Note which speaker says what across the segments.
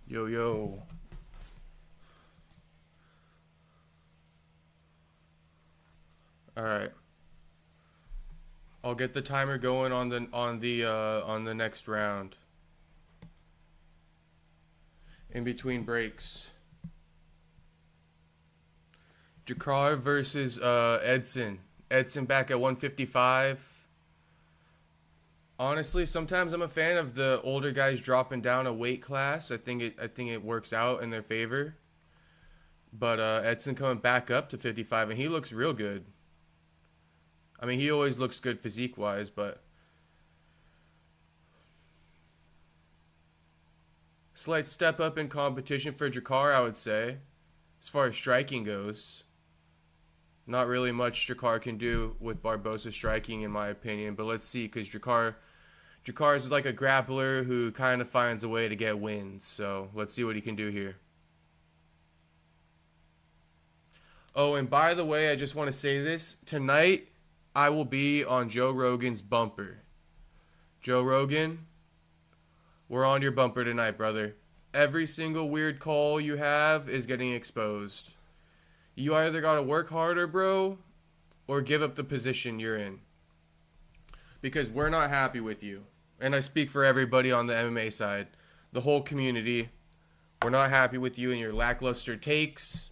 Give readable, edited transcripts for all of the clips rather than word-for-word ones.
Speaker 1: Yo, yo. All right. I'll get the timer going on the next round. In between breaks. Jakar versus Edson. Edson back at 155. Honestly, sometimes I'm a fan of the older guys dropping down a weight class. I think it works out in their favor. But Edson coming back up to 55, and he looks real good. I mean, he always looks good physique-wise, but slight step up in competition for Jakar, I would say, as far as striking goes. Not really much Jakar can do with Barbosa striking, in my opinion. But let's see, because Jakar is like a grappler who kind of finds a way to get wins. So let's see what he can do here. Oh, and by the way, I just want to say this. Tonight, I will be on Joe Rogan's bumper. Joe Rogan, we're on your bumper tonight, brother. Every single weird call you have is getting exposed. You either gotta work harder, bro, or give up the position you're in. Because we're not happy with you. And I speak for everybody on the MMA side. The whole community. We're not happy with you and your lackluster takes.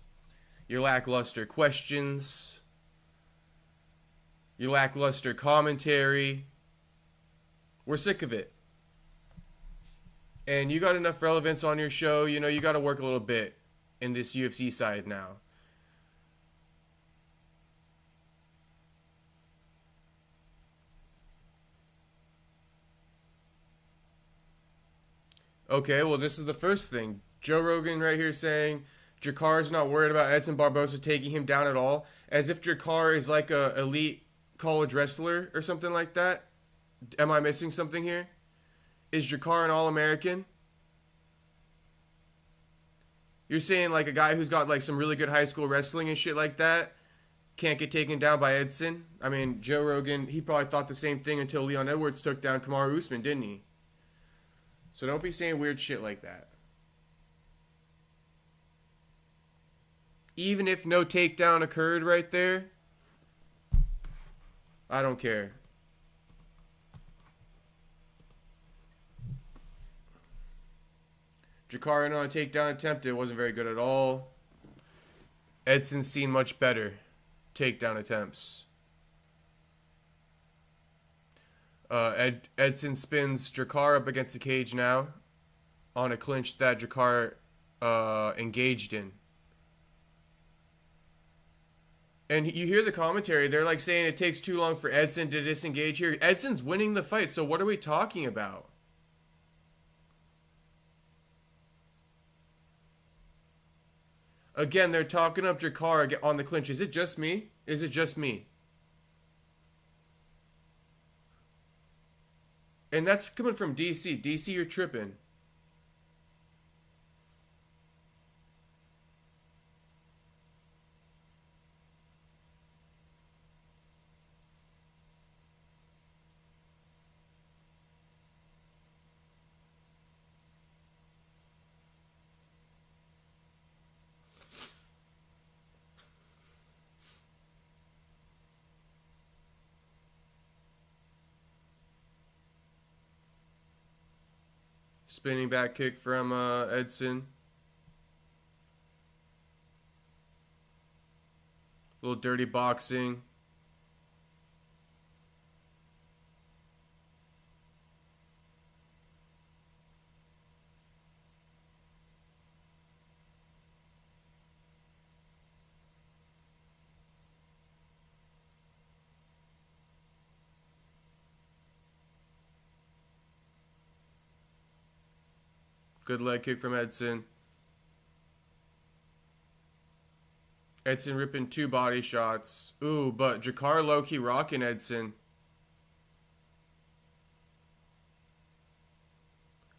Speaker 1: Your lackluster questions. Your lackluster commentary. We're sick of it. And you got enough relevance on your show. You know, you got to work a little bit in this UFC side now. Okay, well, this is the first thing. Joe Rogan right here saying Jakar's not worried about Edson Barbosa taking him down at all. As if Jakar is like a elite college wrestler or something like that. Am I missing something here? Is Jakar an All-American? You're saying like a guy who's got like some really good high school wrestling and shit like that can't get taken down by Edson? I mean, Joe Rogan, he probably thought the same thing until Leon Edwards took down Kamaru Usman, didn't he? So don't be saying weird shit like that. Even if no takedown occurred right there, I don't care. Jakar on a takedown attempt, it wasn't very good at all. Edson's seen much better takedown attempts. Edson spins Jakar up against the cage now on a clinch that Jakar engaged in. And you hear the commentary, they're like saying it takes too long for Edson to disengage here. Edson's winning the fight, so what are we talking about? Again, they're talking up Jakar on the clinch. Is it just me? Is it just me? And that's coming from DC. DC, you're tripping. Spinning back kick from Edson. Little dirty boxing. Good leg kick from Edson. Edson ripping 2 body shots. Ooh, but Jakar low-key rocking Edson.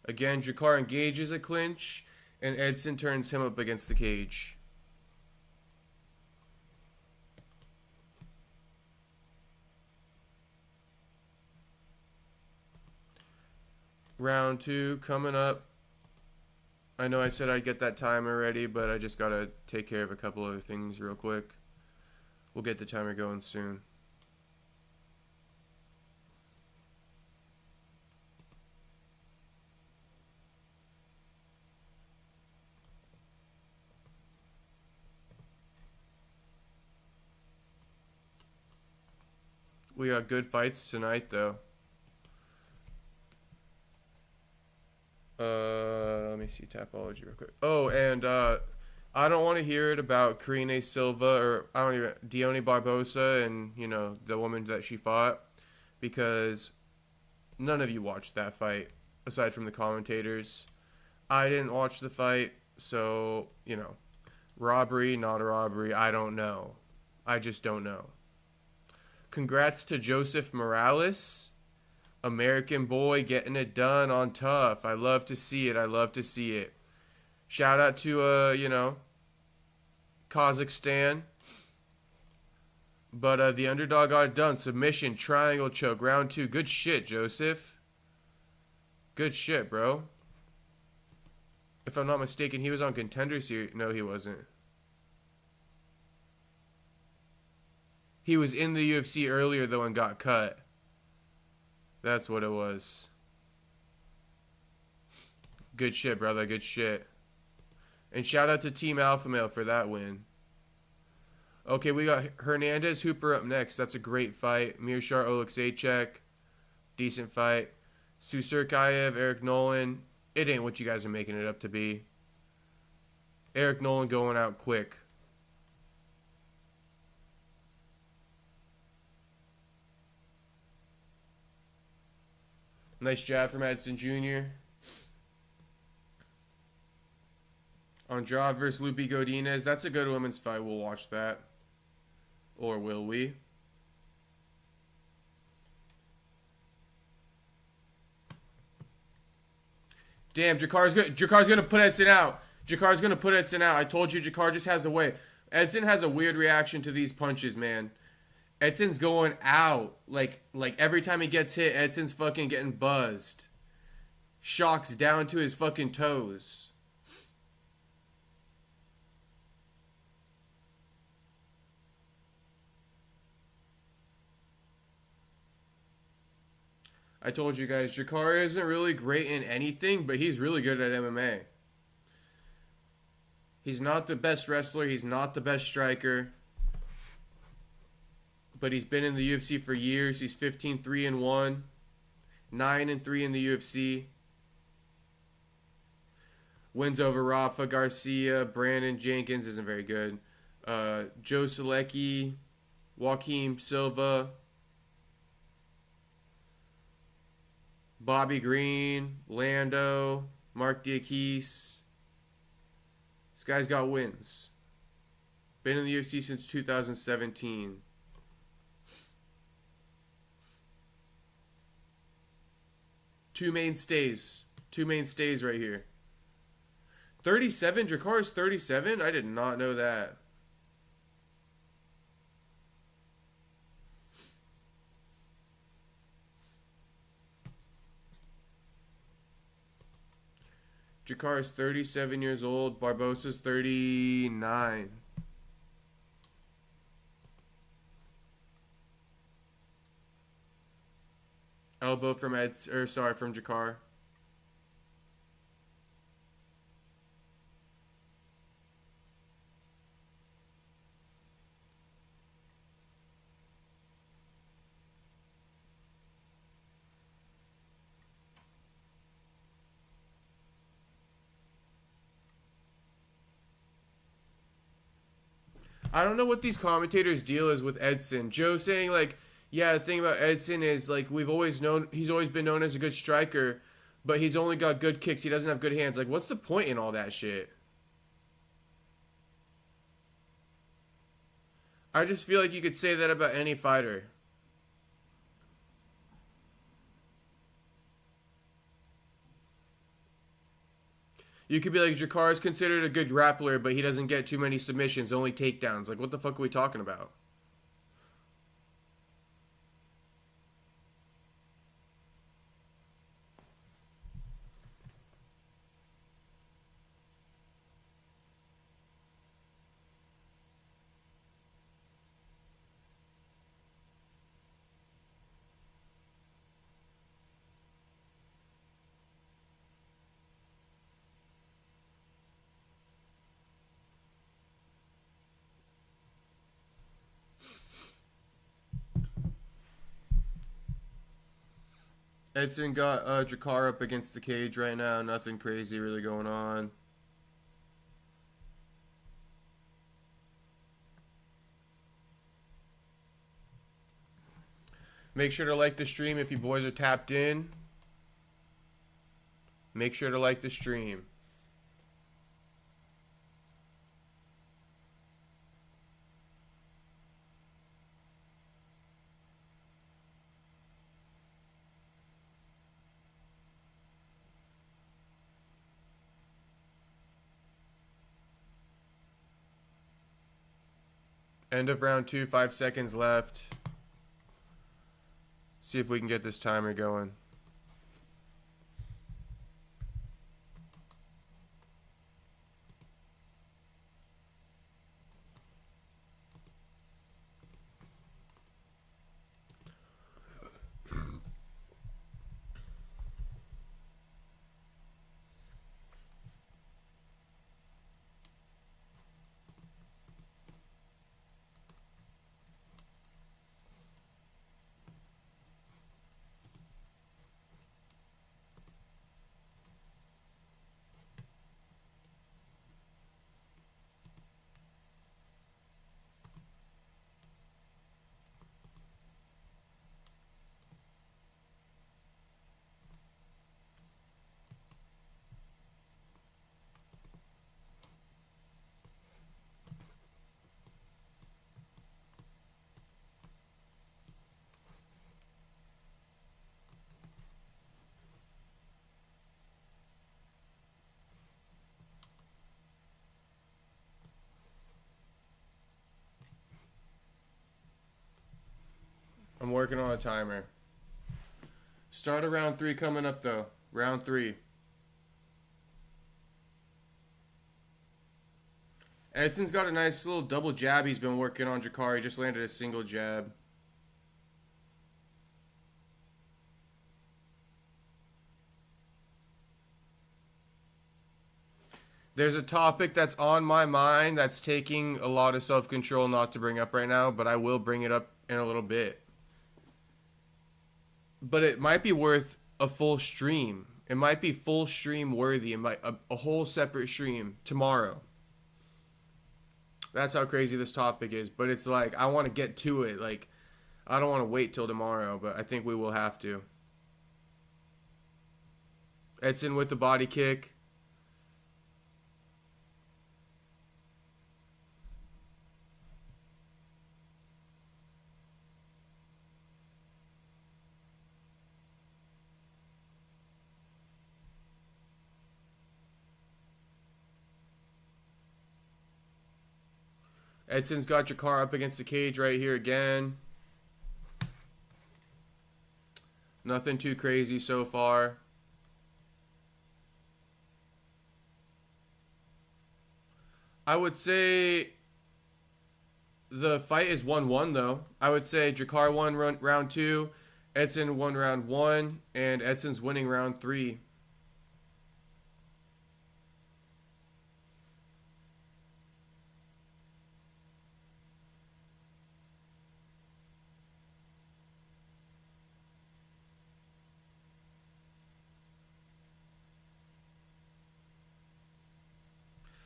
Speaker 1: Again, Jakar engages a clinch, and Edson turns him up against the cage. Round 2 coming up. I know I said I'd get that timer ready, but I just gotta take care of a couple other things real quick. We'll get the timer going soon. We got good fights tonight, though. Let me see Tapology real quick. Oh, and I don't want to hear it about Karine Silva or I don't even Dione Barbosa and you know the woman that she fought, because none of you watched that fight aside from the commentators. I didn't watch the fight, so you know, robbery, not a robbery. I don't know. I just don't know. Congrats to Joseph Morales. American boy getting it done on Tough. I love to see it. I love to see it. Shout out to, you know, Kazakhstan. But the underdog got it done. Submission, triangle choke, round 2. Good shit, Joseph. Good shit, bro. If I'm not mistaken, he was on Contender Series. No, he wasn't. He was in the UFC earlier, though, and got cut. That's what it was. Good shit, brother. Good shit. And shout out to Team Alpha Male for that win. Okay, we got Hernandez Hooper up next. That's a great fight. Mirart Alexszech. Decent fight. Suskive, Eric Nolan. It ain't what you guys are making it up to be. Eric Nolan going out quick. Nice jab from Edson Jr. Andrade versus Lupi Godinez. That's a good women's fight. We'll watch that. Or will we? Damn, Jakar's gonna put Edson out. Jakar's gonna put Edson out. I told you, Jakar just has a way. Edson has a weird reaction to these punches, man. Edson's going out. Like every time he gets hit, Edson's fucking getting buzzed. Shocks down to his fucking toes. I told you guys, Jakar isn't really great in anything, but he's really good at MMA. He's not the best wrestler. He's not the best striker. But he's been in the UFC for years. He's 15-3-1. 9-3 in the UFC. Wins over Rafa Garcia. Brandon Jenkins isn't very good. Joe Selecki. Joaquim Silva. Bobby Green. Lando. Mark Diakis. This guy's got wins. Been in the UFC since 2017. Two mainstays right here. 37? Jakar's 37? I did not know that. Jakar's 37 years old. Barbosa's 39. Elbow from from Jakar. I don't know what these commentators' deal is with Edson. Joe saying like, yeah, the thing about Edson is like we've always known he's always been known as a good striker, but he's only got good kicks. He doesn't have good hands. Like, what's the point in all that shit? I just feel like you could say that about any fighter. You could be like, Jakar is considered a good grappler, but he doesn't get too many submissions, only takedowns. Like, what the fuck are we talking about? Edson got Jakar up against the cage right now. Nothing crazy really going on. Make sure to like the stream if you boys are tapped in. Make sure to like the stream. End of round 2, 5 seconds left. See if we can get this timer going. I'm working on a timer. Start of round 3 coming up though. Round 3. Edson's got a nice little double jab he's been working on Jakar. He just landed a single jab. There's a topic that's on my mind that's taking a lot of self-control not to bring up right now, but I will bring it up in a little bit. But it might be worth a full stream. It might be full stream worthy. It might a whole separate stream tomorrow. That's how crazy this topic is. But it's like, I want to get to it. Like, I don't want to wait till tomorrow, but I think we will have to. Edson with the body kick. Edson's got Jakar up against the cage right here again. Nothing too crazy so far. I would say the fight is 1-1 though. I would say Jakar won round 2, Edson won round 1, and Edson's winning round 3.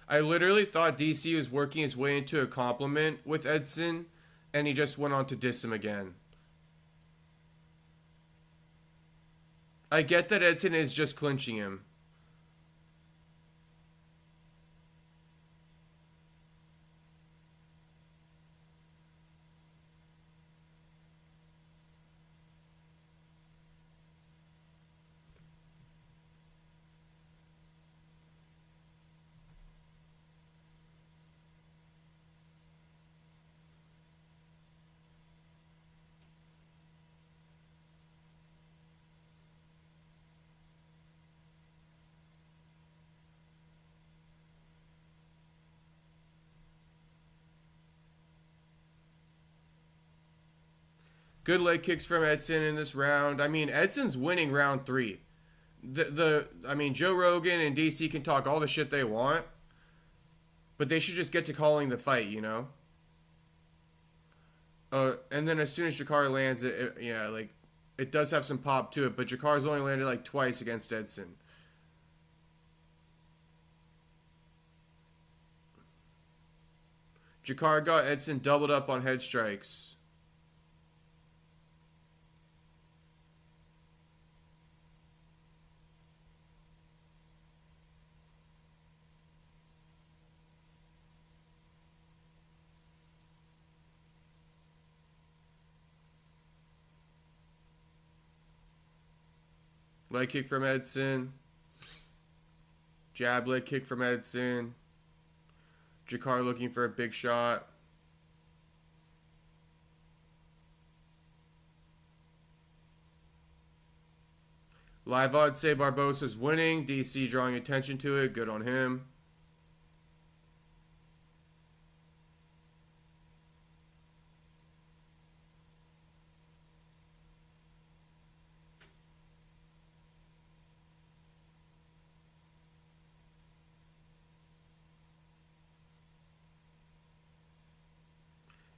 Speaker 1: I literally thought DC was working his way into a compliment with Edson, and he just went on to diss him again. I get that Edson is just clinching him. Good leg kicks from Edson in this round. I mean, Edson's winning round 3. I mean, Joe Rogan and DC can talk all the shit they want, but they should just get to calling the fight, you know? And then as soon as Jakar lands it, yeah, like, It does have some pop to it, but Jakar's only landed like twice against Edson. Jakar got Edson doubled up on head strikes. Leg kick from Edson. Jab leg kick from Edson. Jakar looking for a big shot. Live odds say Barbosa's winning. DC drawing attention to it. Good on him.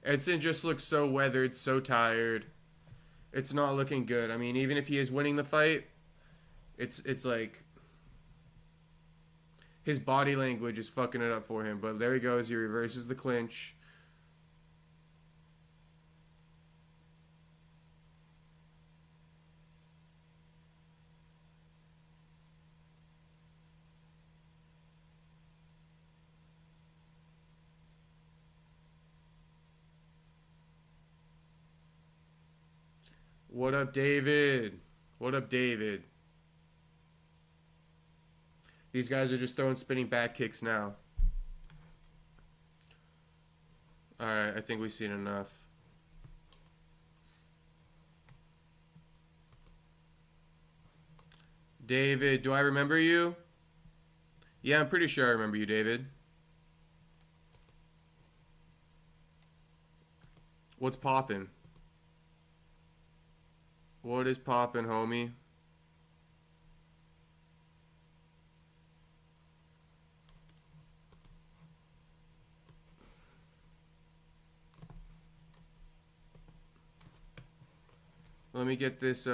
Speaker 1: Edson just looks so weathered, so tired. It's not looking good. I mean, even if he is winning the fight, it's like his body language is fucking it up for him. But there he goes. He reverses the clinch. What up, David? What up, David? These guys are just throwing spinning back kicks now. Alright, I think we've seen enough. David, do I remember you? Yeah, I'm pretty sure I remember you, David. What's poppin'? What is poppin', homie? Let me get this,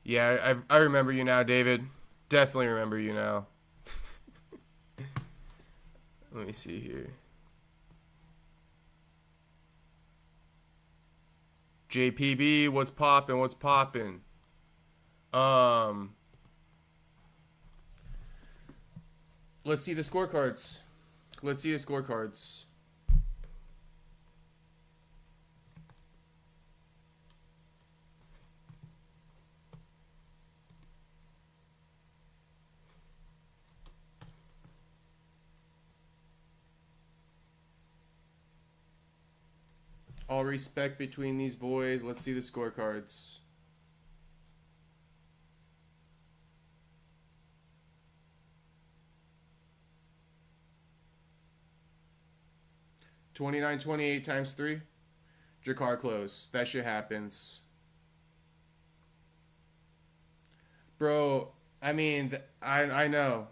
Speaker 1: Yeah, I remember you now, David. Definitely remember you now. Let me see here. JPB, what's poppin'? What's poppin'? Let's see the scorecards. Let's see the scorecards. All respect between these boys. Let's see the scorecards. $29.28 times 3. Jakar close. That shit happens. Bro, I mean, I know.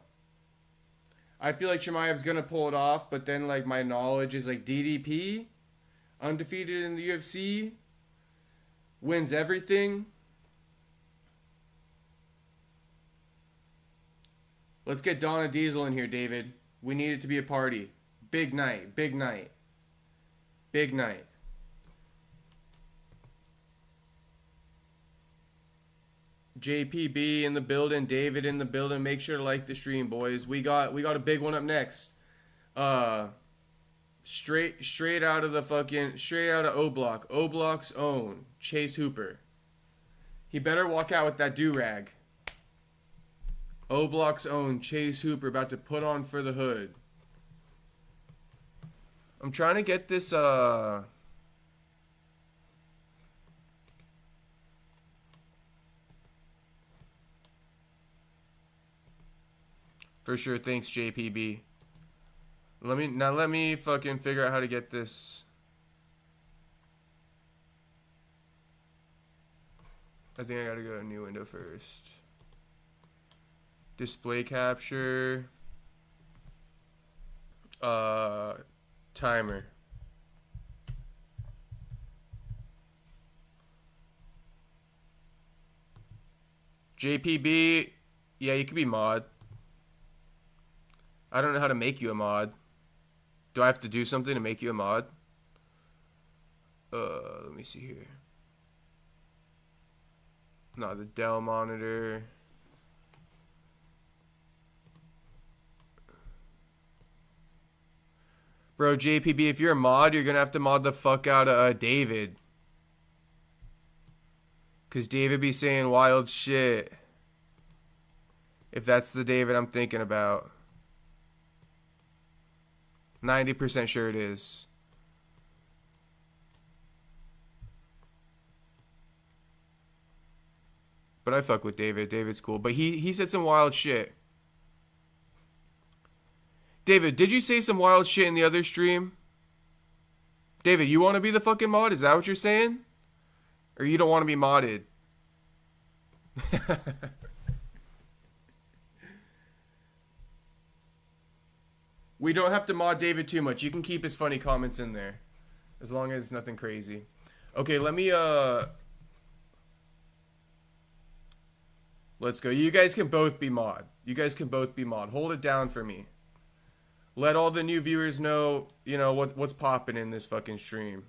Speaker 1: I feel like Chimaev's gonna pull it off, but then like my knowledge is like DDP, undefeated in the UFC, wins everything. Let's get Donna Diesel in here, David. We need it to be a party. Big night, big night. Big night. JPB in the building, David in the building. Make sure to like the stream, boys. We got a big one up next. Straight out of O Block. O Block's own Chase Hooper. He better walk out with that do-rag. O Block's own Chase Hooper about to put on for the hood. I'm trying to get this for sure. Thanks, JPB. Let me fucking figure out how to get this. I think I gotta go to a new window first. Display capture. Timer. JPB, yeah, you could be mod. I don't know how to make you a mod. Do I have to do something to make you a mod? Let me see here. No, the Dell monitor. Bro, JPB, if you're a mod, you're gonna have to mod the fuck out of David. Cause David be saying wild shit. If that's the David I'm thinking about. 90% sure it is. But I fuck with David. David's cool. But he said some wild shit. David, did you say some wild shit in the other stream? David, you want to be the fucking mod? Is that what you're saying? Or you don't want to be modded? We don't have to mod David too much. You can keep his funny comments in there. As long as nothing crazy. Okay, let me, let's go. You guys can both be mod. You guys can both be mod. Hold it down for me. Let all the new viewers know, you know, what's popping in this fucking stream.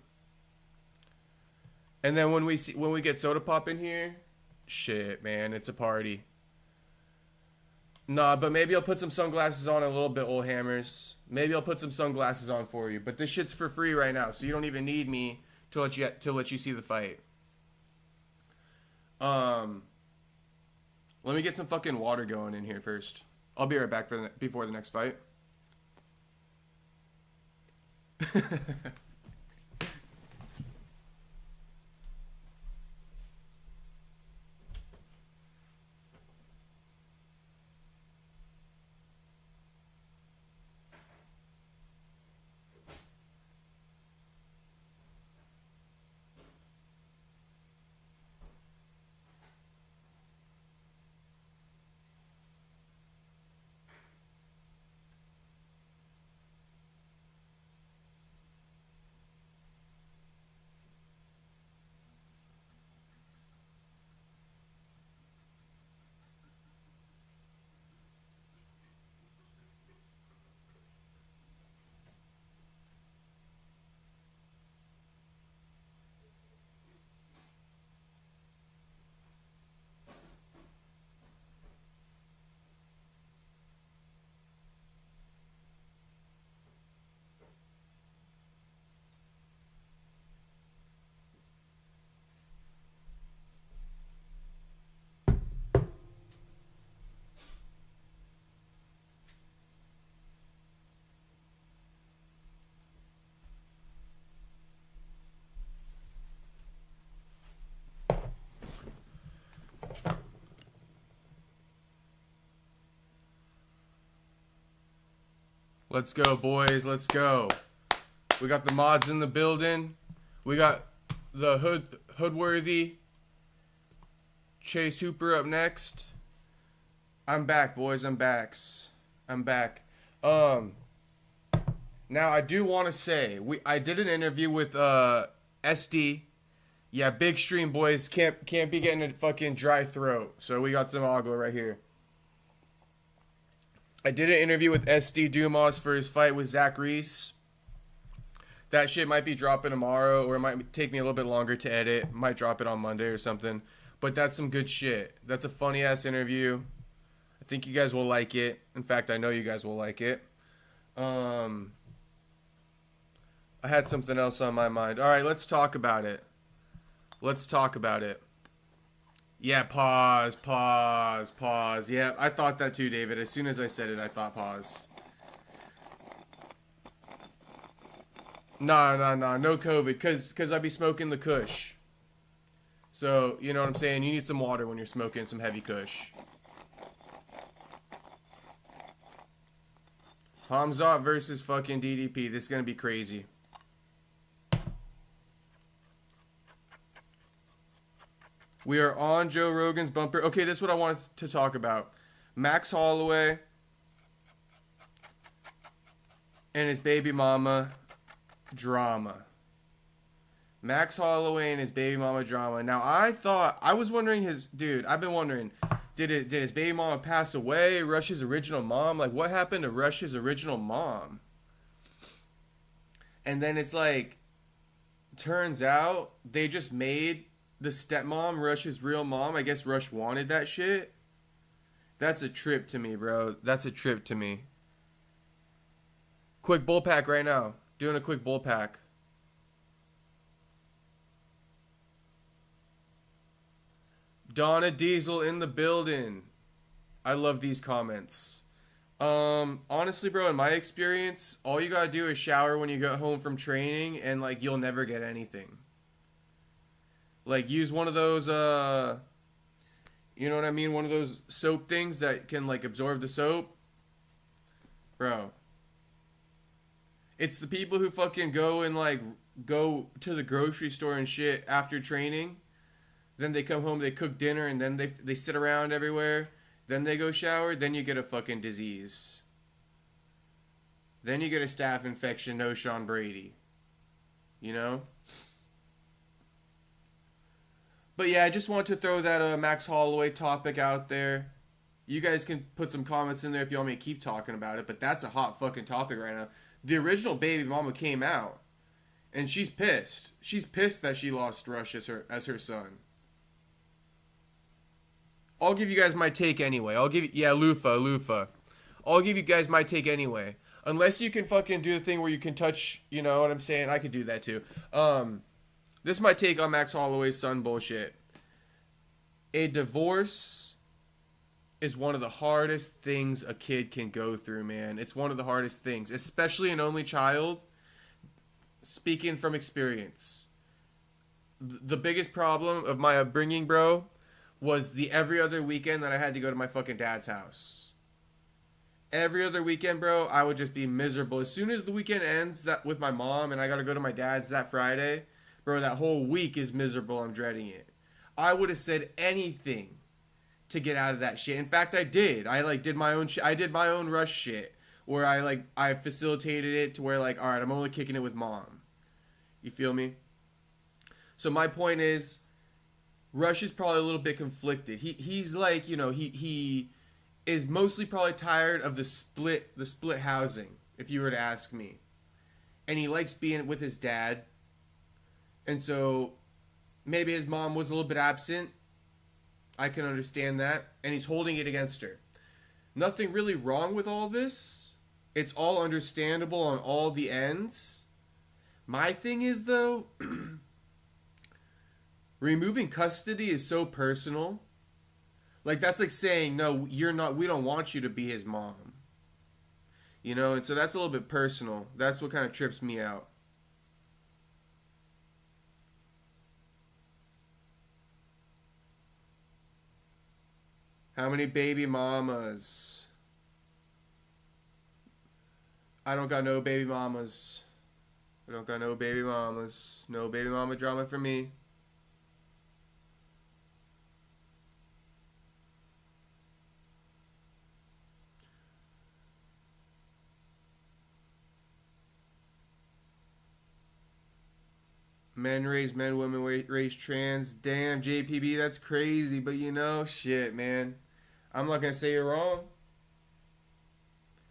Speaker 1: And then when we get Soda Pop in here, shit, man, it's a party. Nah, but maybe I'll put some sunglasses on a little bit, old hammers. Maybe I'll put some sunglasses on for you. But this shit's for free right now, so you don't even need me to let you see the fight. Let me get some fucking water going in here first. I'll be right back before the next fight. Let's go, boys. Let's go. We got the mods in the building. We got the Hoodworthy Chase Hooper up next. I'm back, boys. I'm back. Now I do want to say I did an interview with SD. Yeah, big stream, boys. Can't be getting a fucking dry throat. So we got some agua right here. I did an interview with SD Dumas for his fight with Zach Reese. That shit might be dropping tomorrow, or it might take me a little bit longer to edit. Might drop it on Monday or something. But that's some good shit. That's a funny-ass interview. I think you guys will like it. In fact, I know you guys will like it. I had something else on my mind. All right, let's talk about it. Yeah, pause. Yeah, I thought that too, David. As soon as I said it, I thought pause. Nah, no COVID, cause I be smoking the Kush. So, you know what I'm saying? You need some water when you're smoking some heavy Kush. Khamzat versus fucking DDP. This is going to be crazy. We are on Joe Rogan's bumper. Okay, this is what I wanted to talk about. Max Holloway and his baby mama drama. Max Holloway and his baby mama drama. Now, I was wondering I've been wondering, did his baby mama pass away? Rush's original mom? Like, what happened to Rush's original mom? And then it's like, turns out they just made the stepmom Rush's real mom. I guess Rush wanted that shit. That's a trip to me, bro. That's a trip to me. Quick bull pack right now. Doing a quick bull pack. Donna Diesel in the building. I love these comments. Honestly, bro, in my experience, all you gotta do is shower when you get home from training, and like you'll never get anything. Like, use one of those you know what I mean? One of those soap things that can like absorb the soap. Bro. It's the people who fucking go to the grocery store and shit after training. Then they come home, they cook dinner, and then they sit around everywhere. Then they go shower. Then you get a fucking disease. Then you get a staph infection, no Sean Brady. You know? But yeah, I just want to throw that Max Holloway topic out there. You guys can put some comments in there if you want me to keep talking about it. But that's a hot fucking topic right now. The original baby mama came out. And she's pissed. She's pissed that she lost Rush as her son. I'll give you guys my take anyway. Lufa. I'll give you guys my take anyway. Unless you can fucking do the thing where you can touch, you know what I'm saying? I could do that too. This is my take on Max Holloway's son bullshit. A divorce is one of the hardest things a kid can go through, man. It's one of the hardest things. Especially an only child. Speaking from experience. The biggest problem of my upbringing, bro, was the every other weekend that I had to go to my fucking dad's house. Every other weekend, bro, I would just be miserable. As soon as the weekend ends with my mom and I gotta go to my dad's that Friday, bro, that whole week is miserable. I'm dreading it. I would have said anything to get out of that shit. In fact, I did. I did my own shit. I did my own Rush shit where I facilitated it to where all right, I'm only kicking it with mom. You feel me? So my point is, Rush is probably a little bit conflicted. He's like, you know, he is mostly probably tired of the split housing, if you were to ask me. And he likes being with his dad. And so maybe his mom was a little bit absent. I can understand that. And he's holding it against her. Nothing really wrong with all this. It's all understandable on all the ends. My thing is, though, removing custody is so personal. Like, that's like saying, no, you're not, we don't want you to be his mom. You know, and so that's a little bit personal. That's what kind of trips me out. How many baby mamas? I don't got no baby mamas. I don't got no baby mamas. No baby mama drama for me. Men raise men, women raise trans. Damn, JPB, that's crazy. But you know, shit, man. I'm not going to say you're wrong.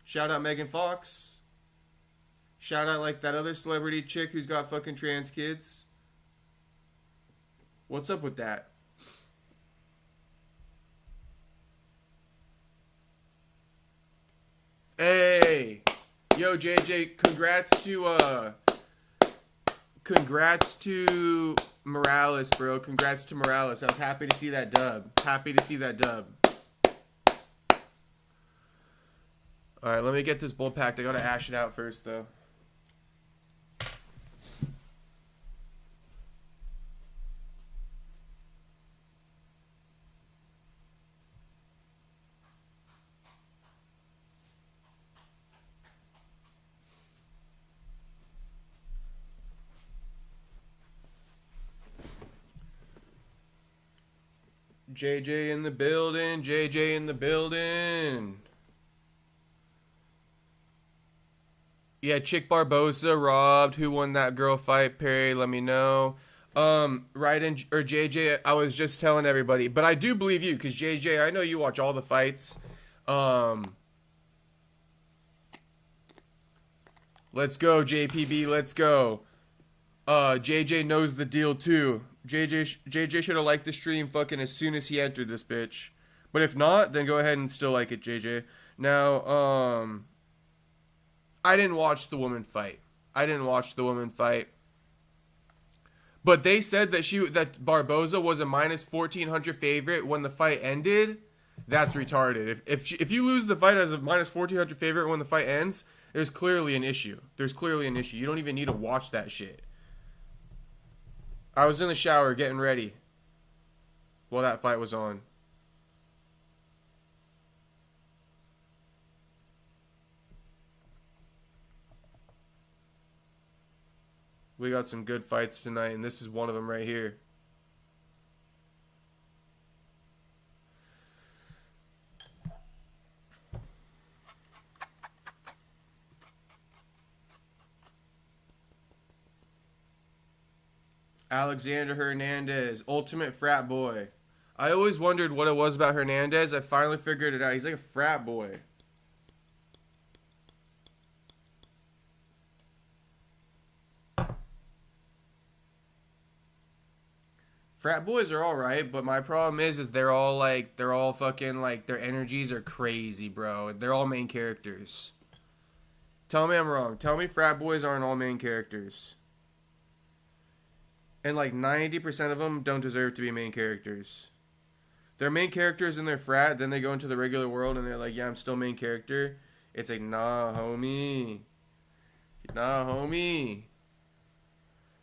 Speaker 1: Shout out Megan Fox. Shout out like that other celebrity chick who's got fucking trans kids. What's up with that? Hey. Yo, JJ, congrats to Morales, bro. Congrats to Morales. I was happy to see that dub. Happy to see that dub. Alright, let me get this bull packed. I gotta ash it out first, though. JJ in the building. JJ in the building. Yeah, Chick Barbosa robbed. Who won that girl fight? Perry, let me know. Ryden or JJ, I was just telling everybody, but I do believe you because JJ, I know you watch all the fights. Let's go, JPB. Let's go. JJ knows the deal too. JJ should have liked the stream fucking as soon as he entered this bitch. But if not, then go ahead and still like it, JJ. Now, I didn't watch the woman fight. But they said that Barbosa was a minus 1,400 favorite when the fight ended. That's retarded. If you lose the fight as a minus 1,400 favorite when the fight ends, there's clearly an issue. You don't even need to watch that shit. I was in the shower getting ready while that fight was on. We got some good fights tonight, and this is one of them right here. Alexander Hernandez, ultimate frat boy. I always wondered what it was about Hernandez. I finally figured it out. He's like a frat boy. Frat boys are alright, but my problem is they're all fucking, like, their energies are crazy, bro. They're all main characters. Tell me I'm wrong. Tell me frat boys aren't all main characters. And, like, 90% of them don't deserve to be main characters. They're main characters in their frat, then they go into the regular world and they're like, yeah, I'm still main character. It's like, nah, homie. Nah, homie.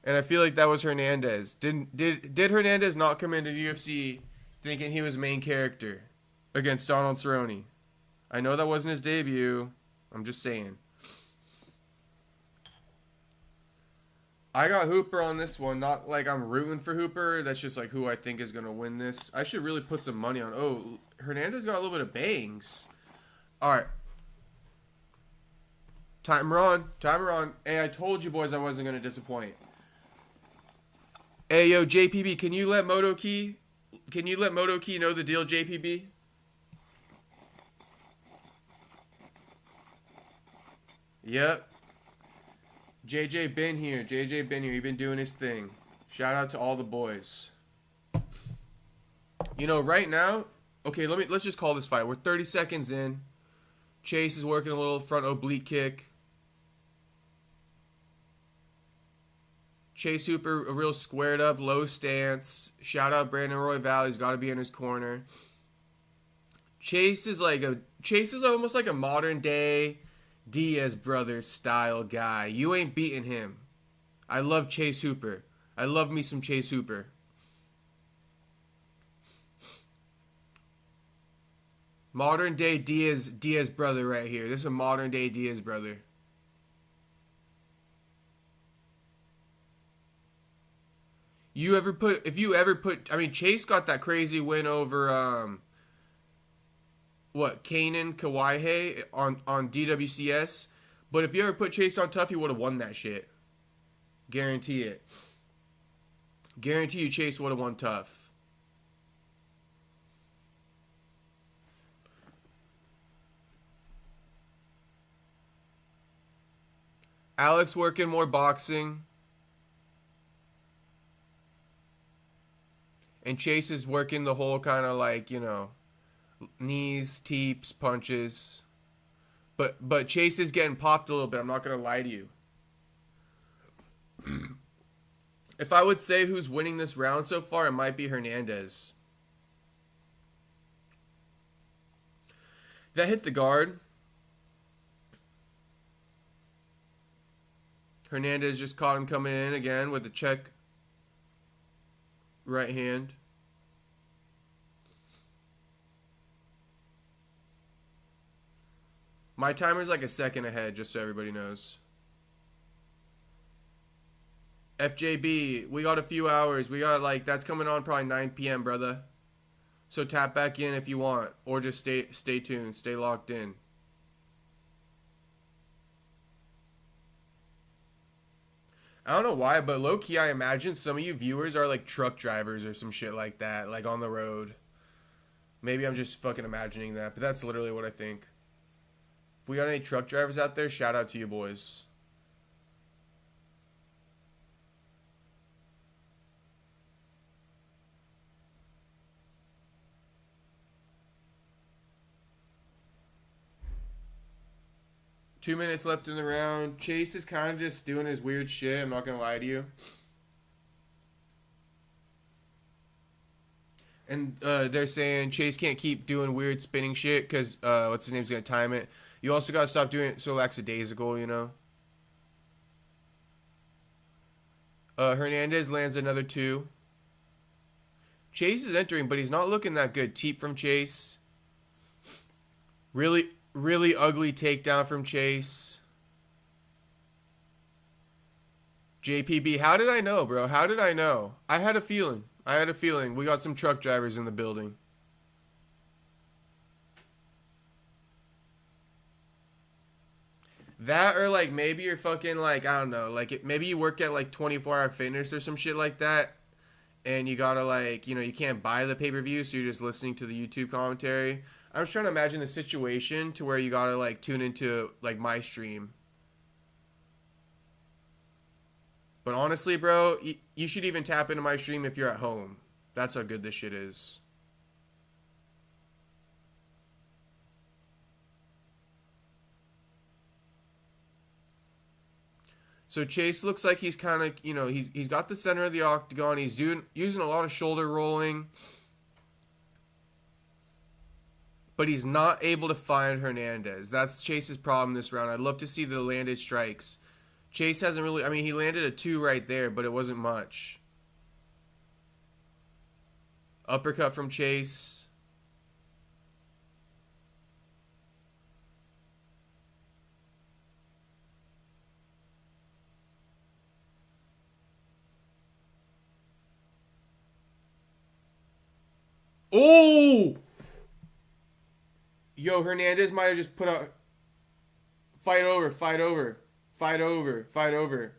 Speaker 1: And I feel like that was Hernandez. Did Hernandez not come into the UFC thinking he was main character against Donald Cerrone? I know that wasn't his debut. I'm just saying. I got Hooper on this one. Not like I'm rooting for Hooper. That's just like who I think is going to win this. I should really put some money on. Oh, Hernandez got a little bit of bangs. All right. Timer on. Hey, I told you boys I wasn't going to disappoint. Hey, yo, JPB, can you let Motoki know the deal, JPB? Yep. JJ been here. He been doing his thing. Shout out to all the boys. You know, right now, okay, let's just call this fight. We're 30 seconds in. Chase is working a little front oblique kick. Chase Hooper, a real squared up, low stance. Shout out Brandon Roy Valley. He's got to be in his corner. Chase is almost like a modern day Diaz Brothers style guy. You ain't beating him. I love Chase Hooper. I love me some Chase Hooper. Modern day Diaz brother right here. This is a modern day Diaz brother. I mean, Chase got that crazy win over, Kanan Kawaihe on DWCS. But if you ever put Chase on tough, he would have won that shit. Guarantee it. Guarantee you Chase would have won tough. Alex working more boxing. And Chase is working the whole kind of like, you know, knees, teeps, punches. But Chase is getting popped a little bit. I'm not going to lie to you. If I would say who's winning this round so far, it might be Hernandez. That hit the guard. Hernandez just caught him coming in again with a check right hand. My timer's like a second ahead, just so everybody knows. FJB, we got a few hours. We got that's coming on probably 9 p.m., brother. So tap back in if you want, or just stay tuned, stay locked in. I don't know why, but low key, I imagine some of you viewers are like truck drivers or some shit like that, like on the road. Maybe I'm just fucking imagining that, but that's literally what I think. If we got any truck drivers out there, shout out to you boys. Two minutes left in the round. Chase is kind of just doing his weird shit. I'm not going to lie to you. And they're saying Chase can't keep doing weird spinning shit because what's his name's going to time it. You also got to stop doing it so lackadaisical, you know? Hernandez lands another 2. Chase is entering, but he's not looking that good. Teep from Chase. Really, really ugly takedown from Chase. JPB, how did I know, bro? How did I know? I had a feeling. We got some truck drivers in the building. That or like maybe you're fucking like, I don't know, like maybe you work at like 24-hour fitness or some shit like that. And you gotta like, you know, you can't buy the pay-per-view, so you're just listening to the YouTube commentary. I'm just trying to imagine the situation to where you gotta like tune into like my stream. But honestly, bro, you should even tap into my stream if you're at home. That's how good this shit is. So Chase looks like he's kind of, you know, he's got the center of the octagon. He's using a lot of shoulder rolling. But he's not able to find Hernandez. That's Chase's problem this round. I'd love to see the landed strikes. Chase hasn't really, I mean, he landed a 2 right there, but it wasn't much. Uppercut from Chase. Oh! Yo, Hernandez might have just put out... Fight over, fight over. Fight over, fight over.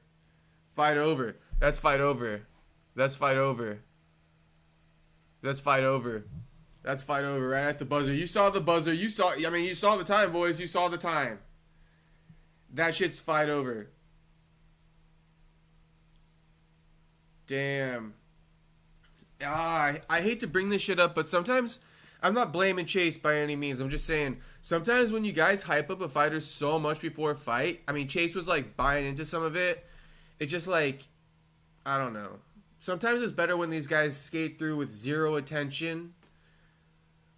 Speaker 1: Fight over. That's fight over. That's fight over. That's fight over. That's fight over right at the buzzer. You saw the buzzer. You saw the time, boys. You saw the time. That shit's fight over. Damn. I hate to bring this shit up, but sometimes I'm not blaming Chase by any means. I'm just saying sometimes when you guys hype up a fighter so much before a fight, I mean Chase was like buying into some of it. It's just like, I don't know. Sometimes it's better when these guys skate through with zero attention.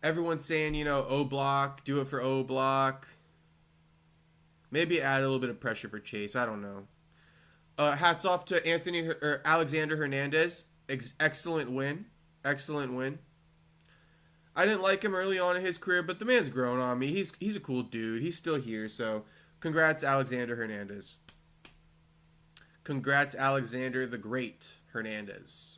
Speaker 1: Everyone's saying, you know, O block, do it for O block. Maybe add a little bit of pressure for Chase. I don't know. Hats off to Alexander Hernandez. Excellent win. Excellent win. I didn't like him early on in his career, but the man's grown on me. He's a cool dude. He's still here, so congrats, Alexander Hernandez. Congrats, Alexander the Great Hernandez.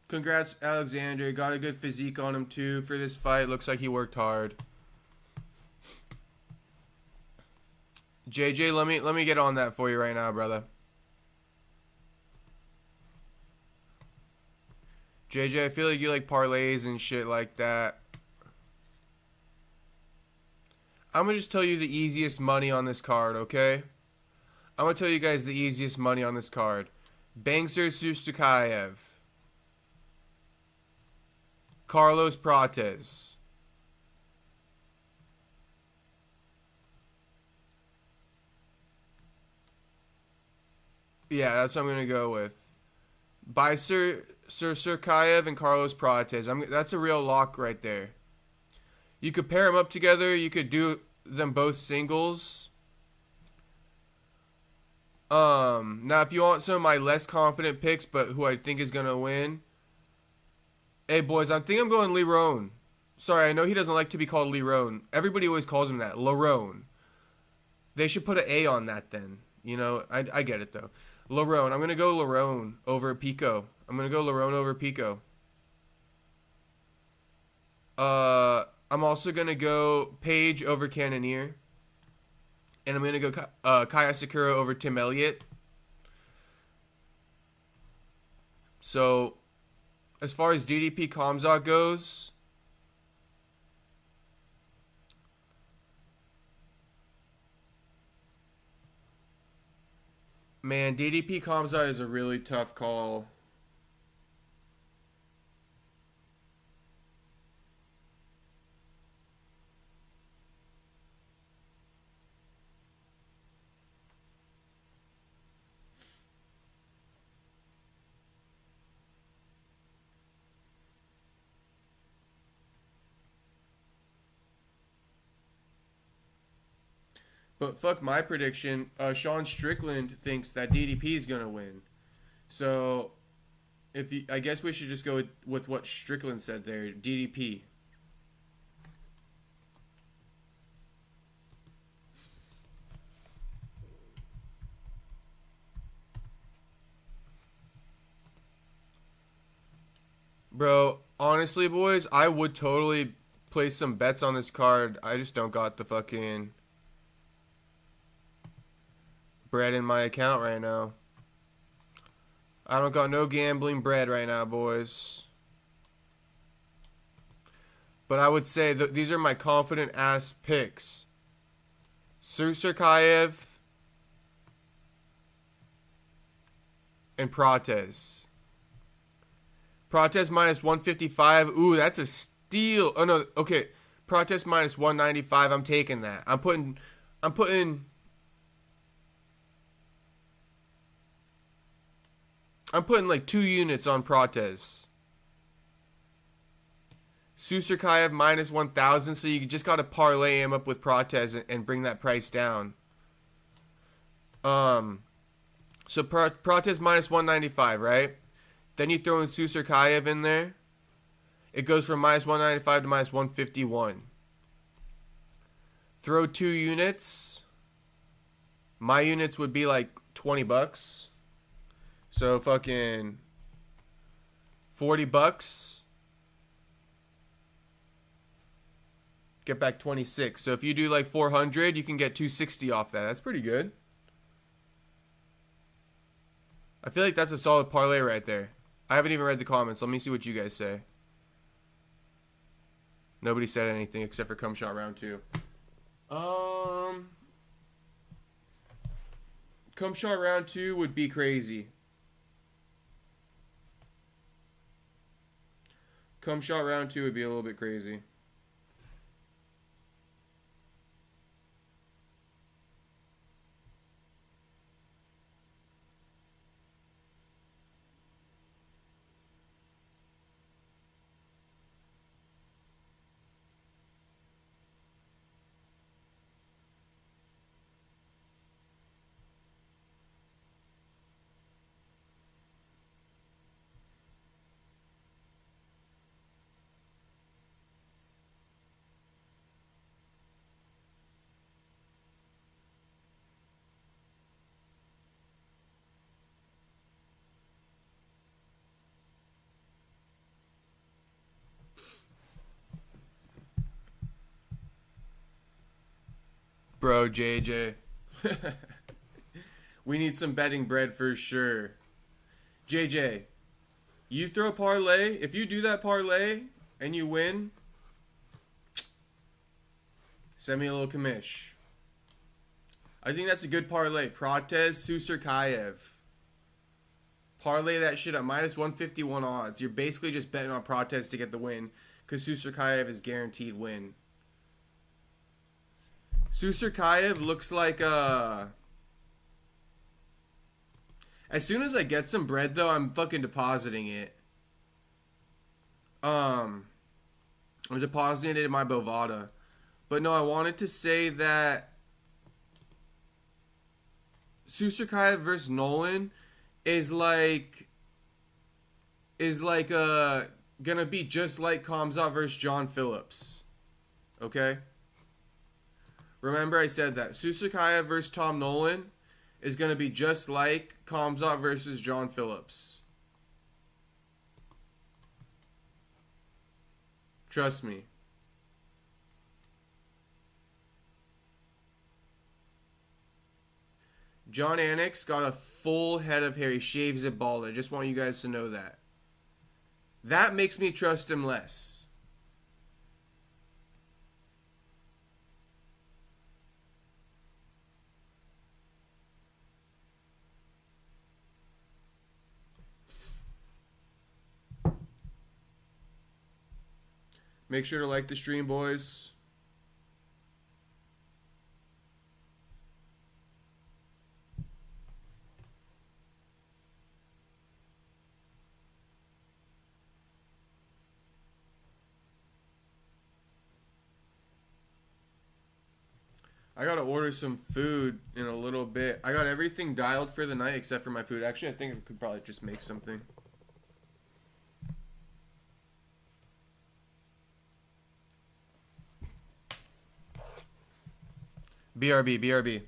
Speaker 1: Congrats, Alexander. Got a good physique on him, too, for this fight. Looks like he worked hard. JJ, let me get on that for you right now, brother. JJ, I feel like you like parlays and shit like that. I'm going to just tell you the easiest money on this card, okay? I'm going to tell you guys the easiest money on this card. Bangser Suskive. Carlos Prates. Yeah, that's what I'm going to go with. By Suskive and Carlos Prates. That's a real lock right there. You could pair them up together. You could do them both singles. Now if you want some of my less confident picks, but who I think is gonna win, hey boys, I think I'm going Lerone. Sorry, I know he doesn't like to be called Lerone. Everybody always calls him that, Lerone. They should put an A on that then. You know, I get it though. Lerone. I'm gonna go Lerone over Pico. I'm gonna go Lerone over Pico. I'm also going to go Page over Cannonier. And I'm going to go Kai Asakura over Tim Elliott. So, as far as DDP Khamzat goes, man, DDP Khamzat is a really tough call. But fuck my prediction. Sean Strickland thinks that DDP is gonna win. So, I guess we should just go with what Strickland said there. DDP. Bro, honestly, boys, I would totally place some bets on this card. I just don't got the fucking bread in my account right now. I don't got no gambling bread right now, boys. But I would say that these are my confident ass picks. Suskive and Prates. Prates minus 155. Ooh, that's a steal. Oh no, okay. Prates minus 195. I'm taking that. I'm putting like 2 units on Prates. Suskive minus 1,000, so you just got to parlay him up with Prates and bring that price down. So Prates minus 195, right? Then you throw in Suskive in there. It goes from minus 195 to minus 151. Throw 2 units. My units would be like $20. So fucking $40. Get back 26. So if you do like 400, you can get 260 off that. That's pretty good. I feel like that's a solid parlay right there. I haven't even read the comments. Let me see what you guys say. Nobody said anything except for Come Shot Round 2. Come Shot Round 2 would be crazy. Come Shot Round 2 would be a little bit crazy. Bro, JJ. We need some betting bread for sure. JJ, you throw parlay. If you do that parlay and you win, send me a little commish. I think that's a good parlay. Protez, Suskive. Parlay that shit at minus 151 odds. You're basically just betting on Protez to get the win because Suskive is guaranteed win. Suskive looks like as soon as I get some bread though, I'm fucking depositing it. I'm depositing it in my Bovada. But no, I wanted to say that Suskive versus Nolan is gonna be just like Khamzat versus John Phillips. Okay? Remember I said that. Suskive versus Tom Nolan is gonna be just like Khamzat versus John Phillips. Trust me. John Anik got a full head of hair. He shaves it bald. I just want you guys to know that. That makes me trust him less. Make sure to like the stream, boys. I gotta order some food in a little bit. I got everything dialed for the night except for my food. Actually, I think I could probably just make something. BRB, BRB.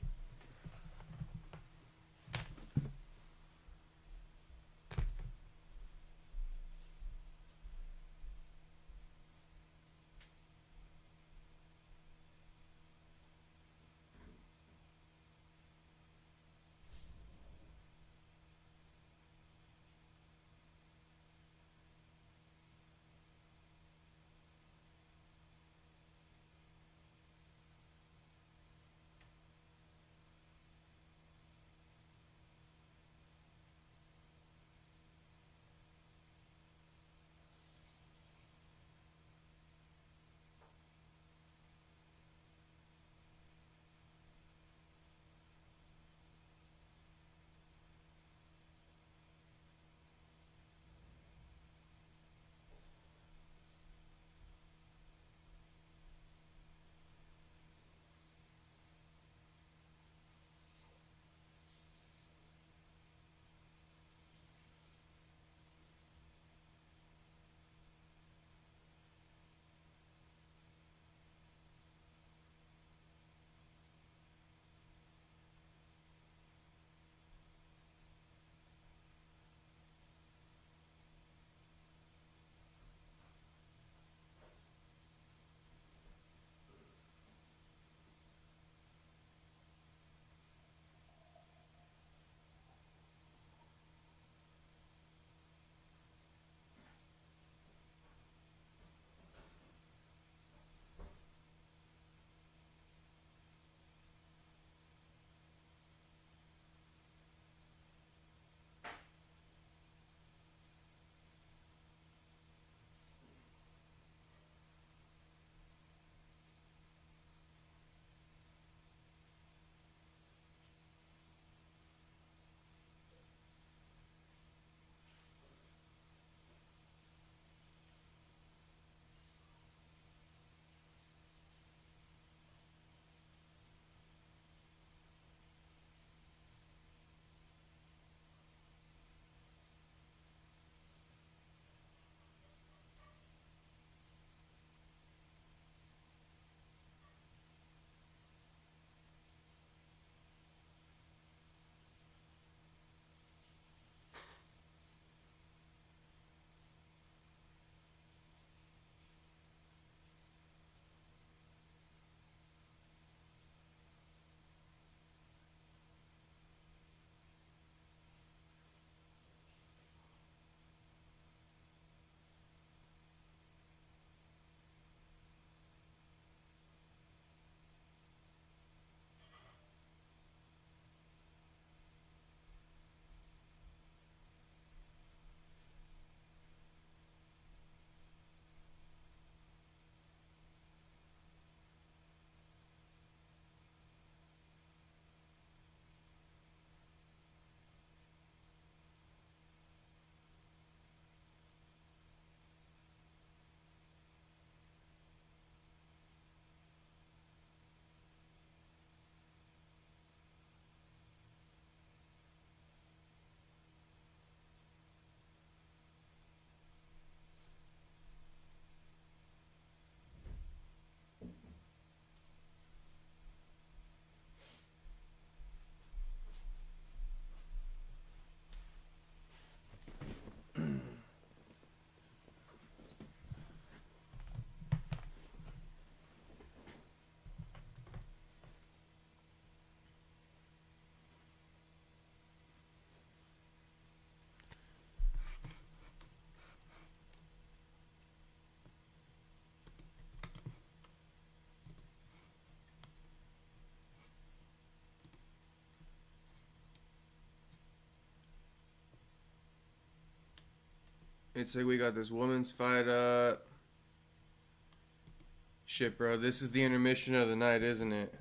Speaker 1: It's like we got this women's fight up. Shit, bro. This is the intermission of the night, isn't it?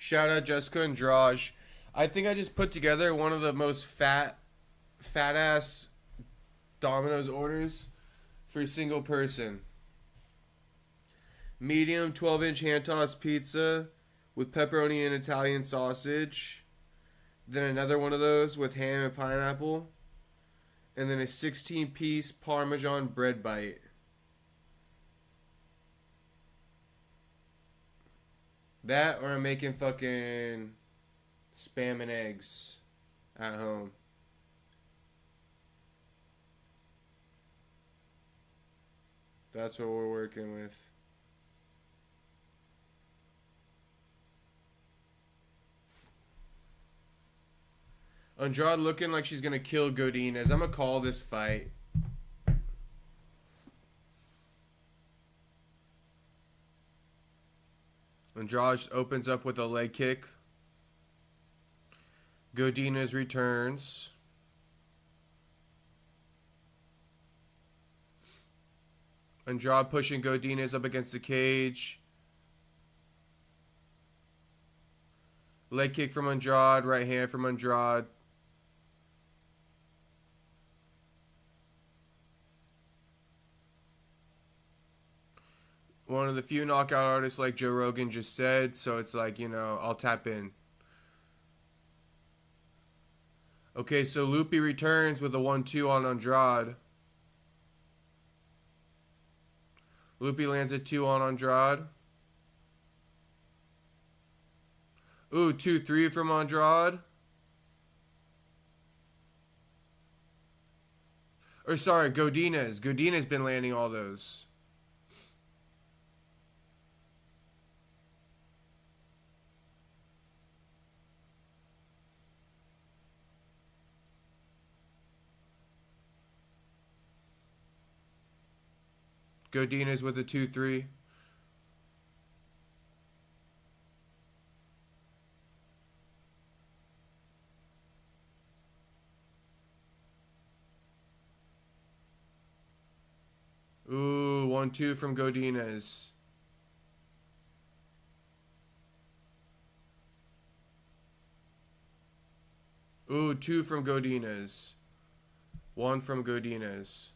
Speaker 1: Shout out Jessica Andrade. I think I just put together one of the most fat ass Domino's orders for a single person. Medium 12-inch hand tossed pizza with pepperoni and Italian sausage. Then another one of those with ham and pineapple. And then a 16-piece Parmesan bread bite. That, or I'm making fucking spam and eggs at home. That's what we're working with. Andrade looking like she's going to kill Godinez. I'm going to call this fight. Andrade opens up with a leg kick. Godinez returns. Andrade pushing Godinez up against the cage. Leg kick from Andrade. Right hand from Andrade. One of the few knockout artists, like Joe Rogan just said, so it's like, you know, I'll tap in. Okay, so Loopy returns with a 1-2 on Andrade. Loopy lands a 2 on Andrade. Ooh, 2-3 from Andrade. Or sorry, Godinez. Godinez been landing all those. Godinez with a 2-3. Ooh, 1-2 from Godinez. Ooh, 2 from Godinez. 1 from Godinez.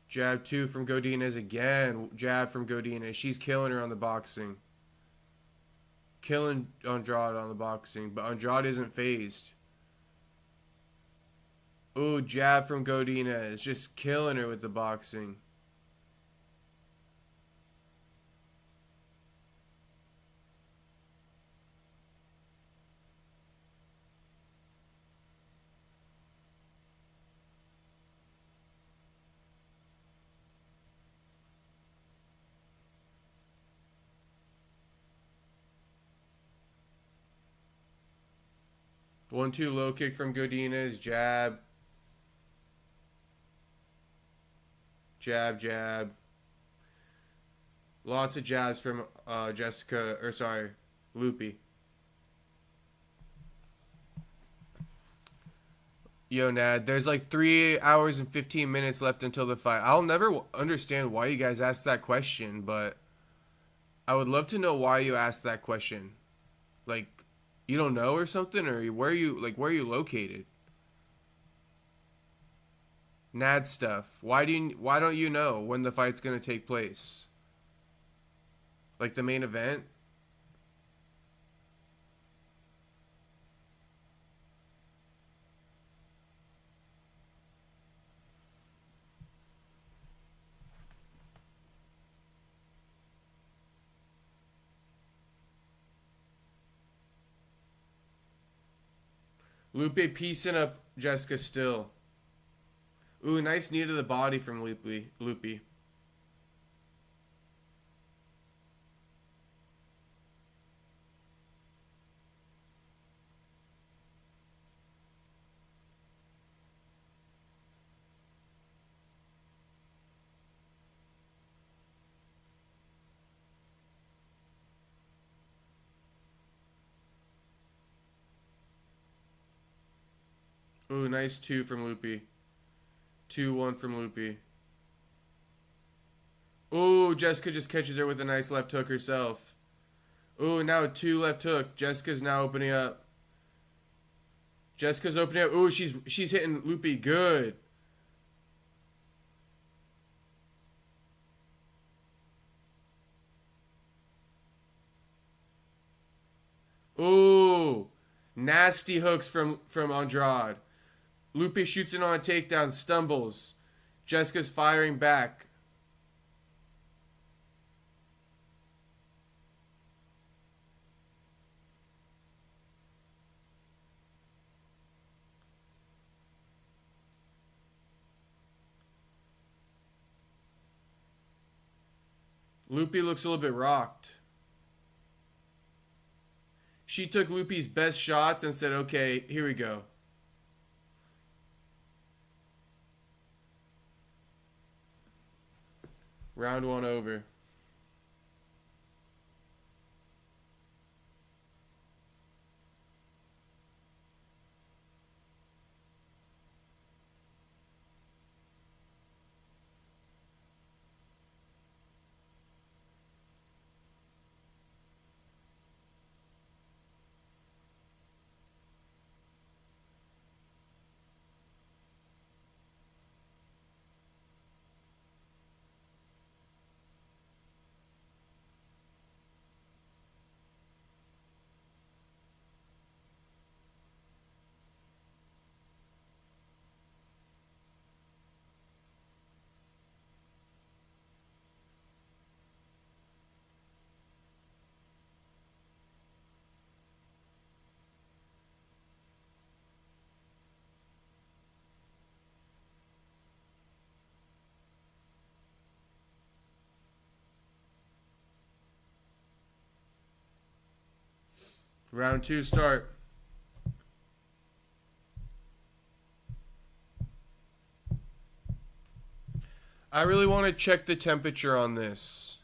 Speaker 1: Jab 2 from Godinez again. Jab from Godinez. She's killing her on the boxing. Killing Andrade on the boxing. But Andrade isn't phased. Ooh, jab from Godinez. Just killing her with the boxing. One, two, low kick from Godinez. Jab. Jab, jab. Lots of jabs from Loopy. Yo, Nad, there's like 3 hours and 15 minutes left until the fight. I'll never understand why you guys asked that question, but I would love to know why you asked that question. Like, you don't know or something, or where are you located? Nad stuff. Why don't you know when the fight's gonna take place? Like the main event? Lupe piecing up Jessica still. Ooh, nice knee to the body from Lupe. Ooh, nice 2 from Lupe. 2-1 from Lupe. Ooh, Jessica just catches her with a nice left hook herself. Ooh, now a 2 left hook. Jessica's now opening up. Jessica's opening up. Ooh, she's hitting Lupe good. Ooh, nasty hooks from Andrade. Lupe shoots it on a takedown, stumbles. Jessica's firing back. Lupe looks a little bit rocked. She took Lupe's best shots and said, okay, here we go. Round 1 over. Round 2 start. I really want to check the temperature on this.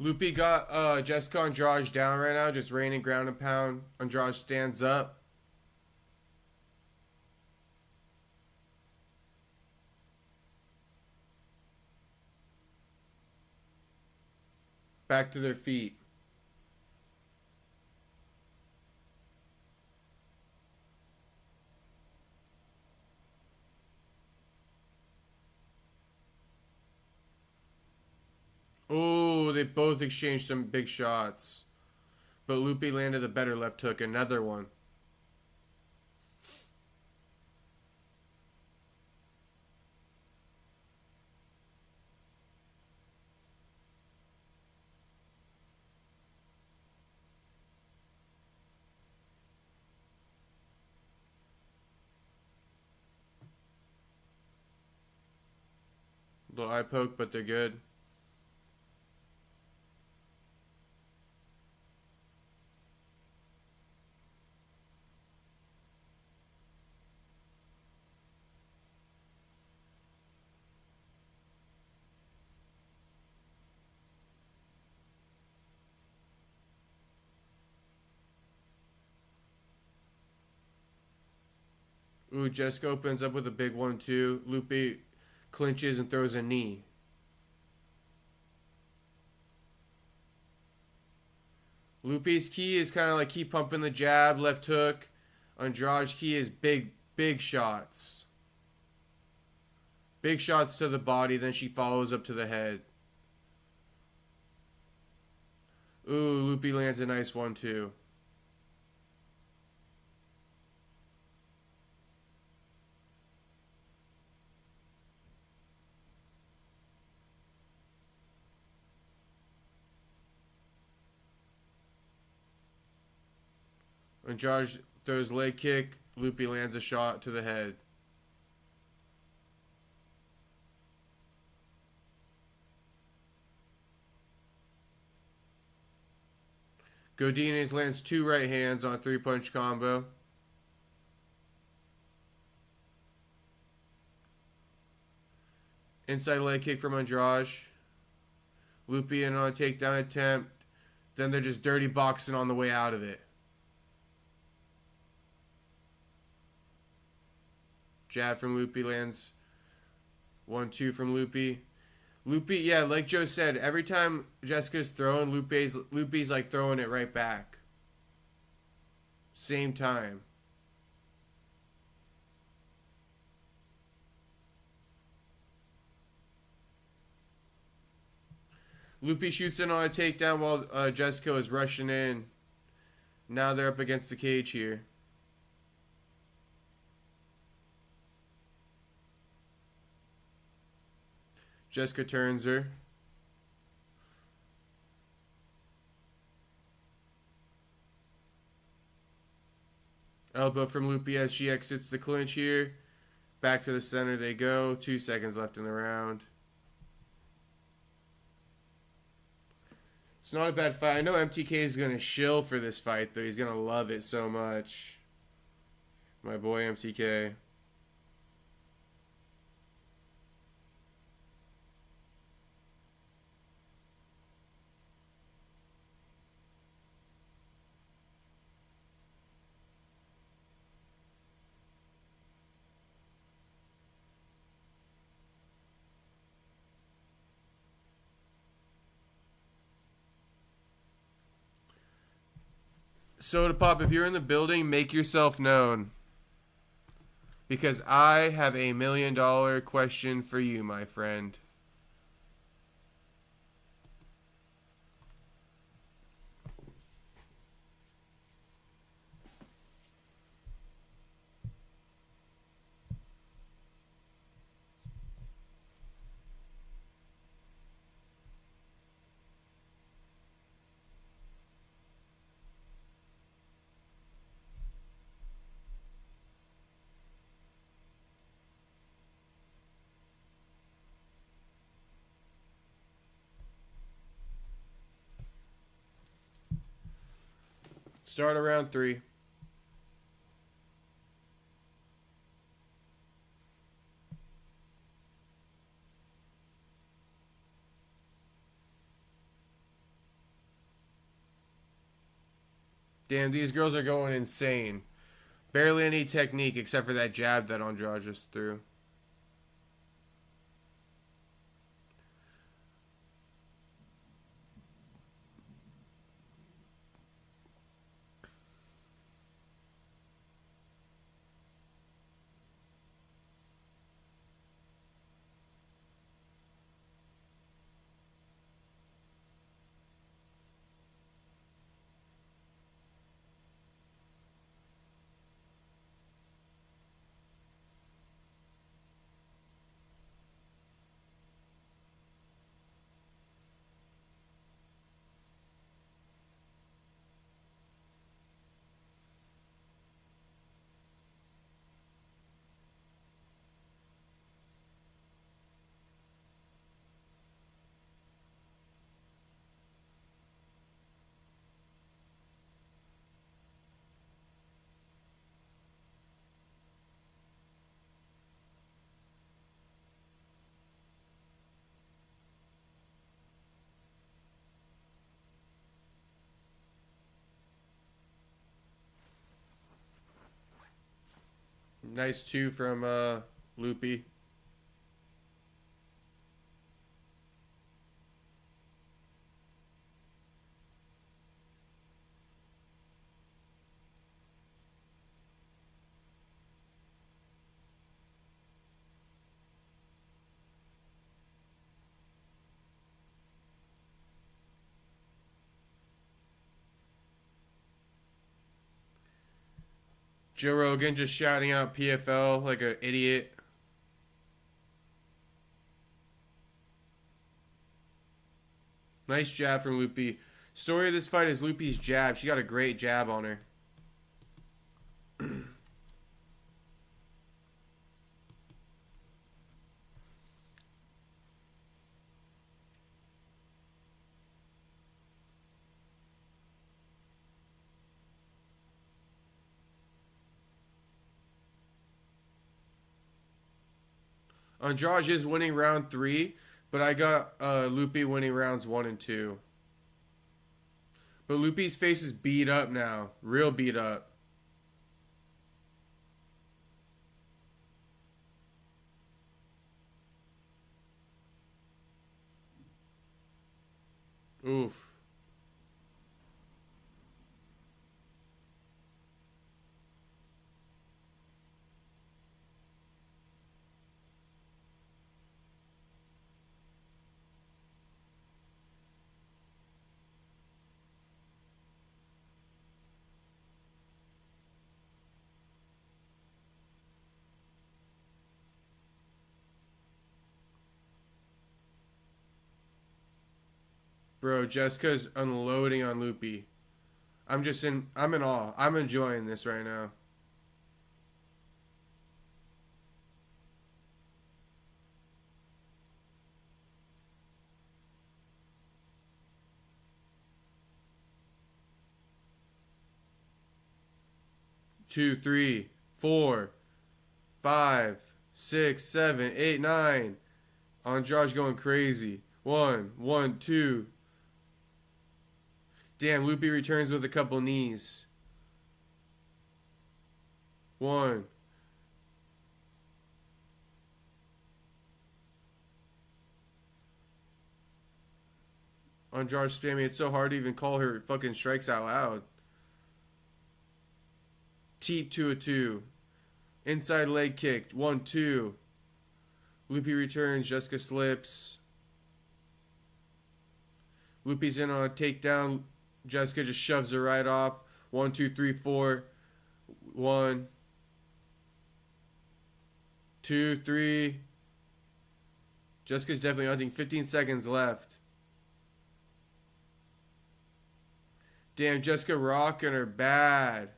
Speaker 1: Lupi got Jessica Andrade down right now, just raining ground and pound. Andrade stands up. Back to their feet. Oh, they both exchanged some big shots. But Lupi landed a better left hook. Another one. Little eye poke, but they're good. Ooh, Jessica opens up with a big 1-2. Lupi clinches and throws a knee. Lupi's key is kind of like keep pumping the jab, left hook. Andrade's key is big shots. Big shots to the body, then she follows up to the head. Ooh, Lupi lands a nice 1-2. Andrade throws leg kick. Lupi lands a shot to the head. Godinez lands 2 right hands on a 3-punch combo. Inside leg kick from Andrade. Lupi in on a takedown attempt. Then they're just dirty boxing on the way out of it. Jab from Lupi lands 1-2 from Lupi. Lupi, yeah, like Joe said, every time Jessica's throwing, Lupi's like throwing it right back. Same time. Lupi shoots in on a takedown while Jessica is rushing in. Now they're up against the cage here. Jessica turns her. Elbow from Lupi as she exits the clinch here. Back to the center they go. 2 seconds left in the round. It's not a bad fight. I know MTK is going to shill for this fight, though. He's going to love it so much. My boy MTK. Soda Pop, if you're in the building, make yourself known. Because I have a $1 million question for you, my friend. Start around 3. Damn, these girls are going insane. Barely any technique except for that jab that Andrade just threw. Nice 2 from Loopy. Joe Rogan just shouting out PFL like an idiot. Nice jab from Loopy. Story of this fight is Loopy's jab. She got a great jab on her. Andrade is winning round 3, but I got Loopy winning rounds 1 and 2. But Loopy's face is beat up now. Real beat up. Oof. Bro, Jessica's unloading on Loopy. I'm in awe. I'm enjoying this right now. 2, 3, 4, 5, 6, 7, 8, 9. Andrade going crazy. 1, 1, 2. Damn, Loopy returns with a couple knees. 1. Andrade spamming. It's so hard to even call her fucking strikes out loud. Teep to a 2. Inside leg kicked. 1, 2. Loopy returns. Jessica slips. Loopy's in on a takedown. Jessica just shoves her right off. 1, 2, 3, 4. 1, 2, 3. Jessica's definitely hunting. 15 seconds left. Damn, Jessica rocking her bad.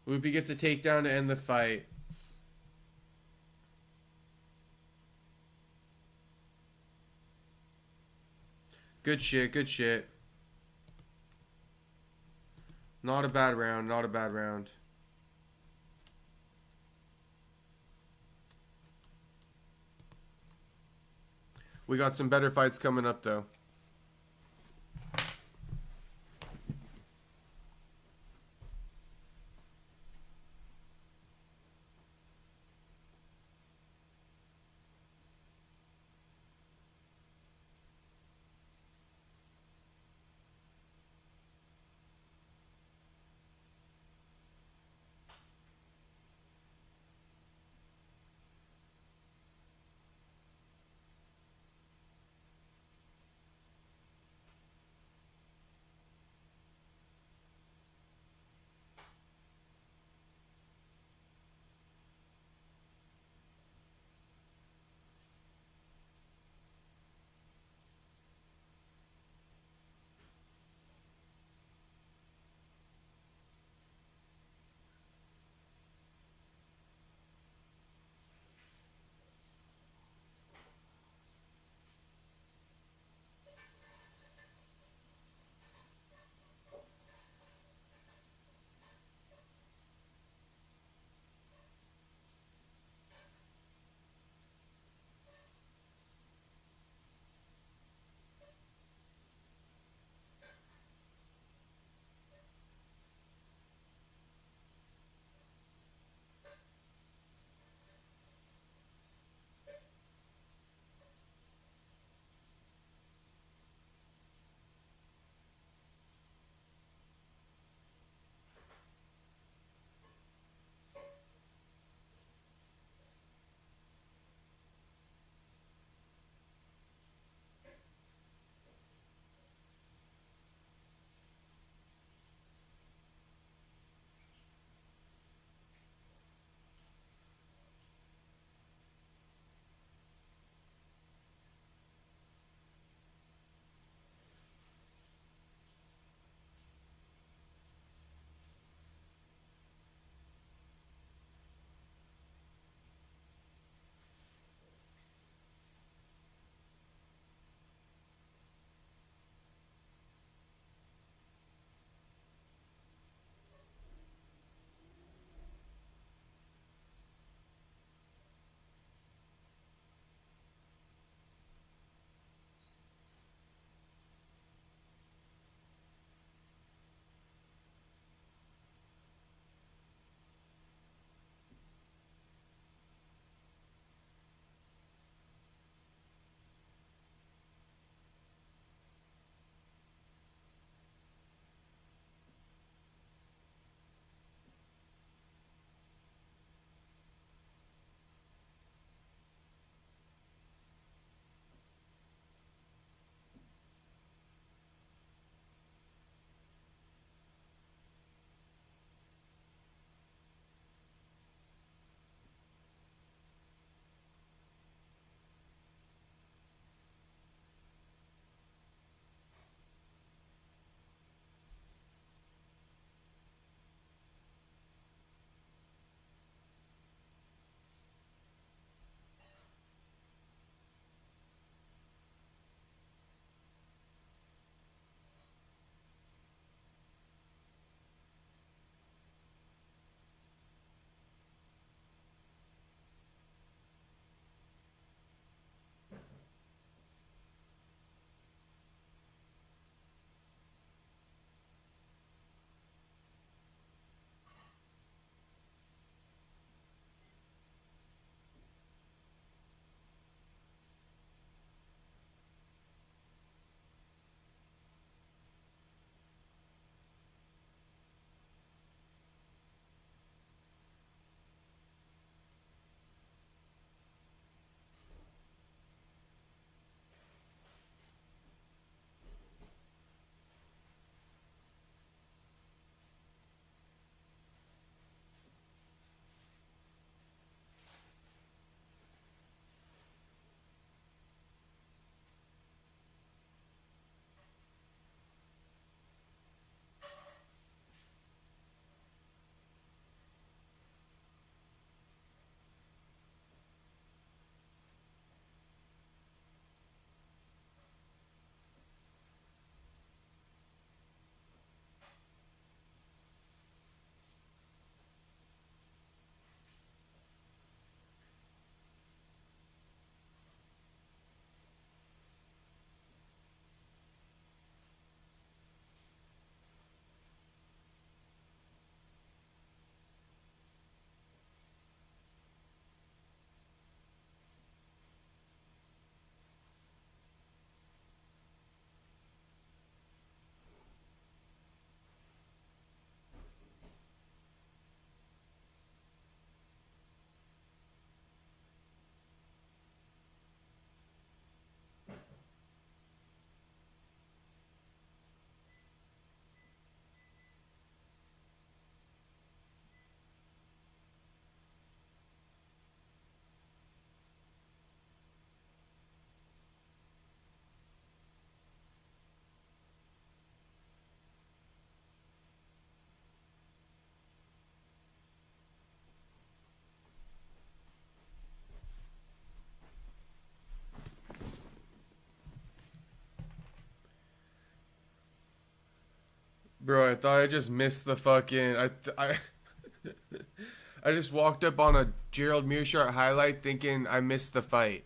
Speaker 1: Loopy gets a takedown to end the fight. Good shit, good shit. Not a bad round, not a bad round. We got some better fights coming up, though. Bro, I thought I just missed the fucking. I just walked up on a Gerald Meerschaert highlight thinking I missed the fight.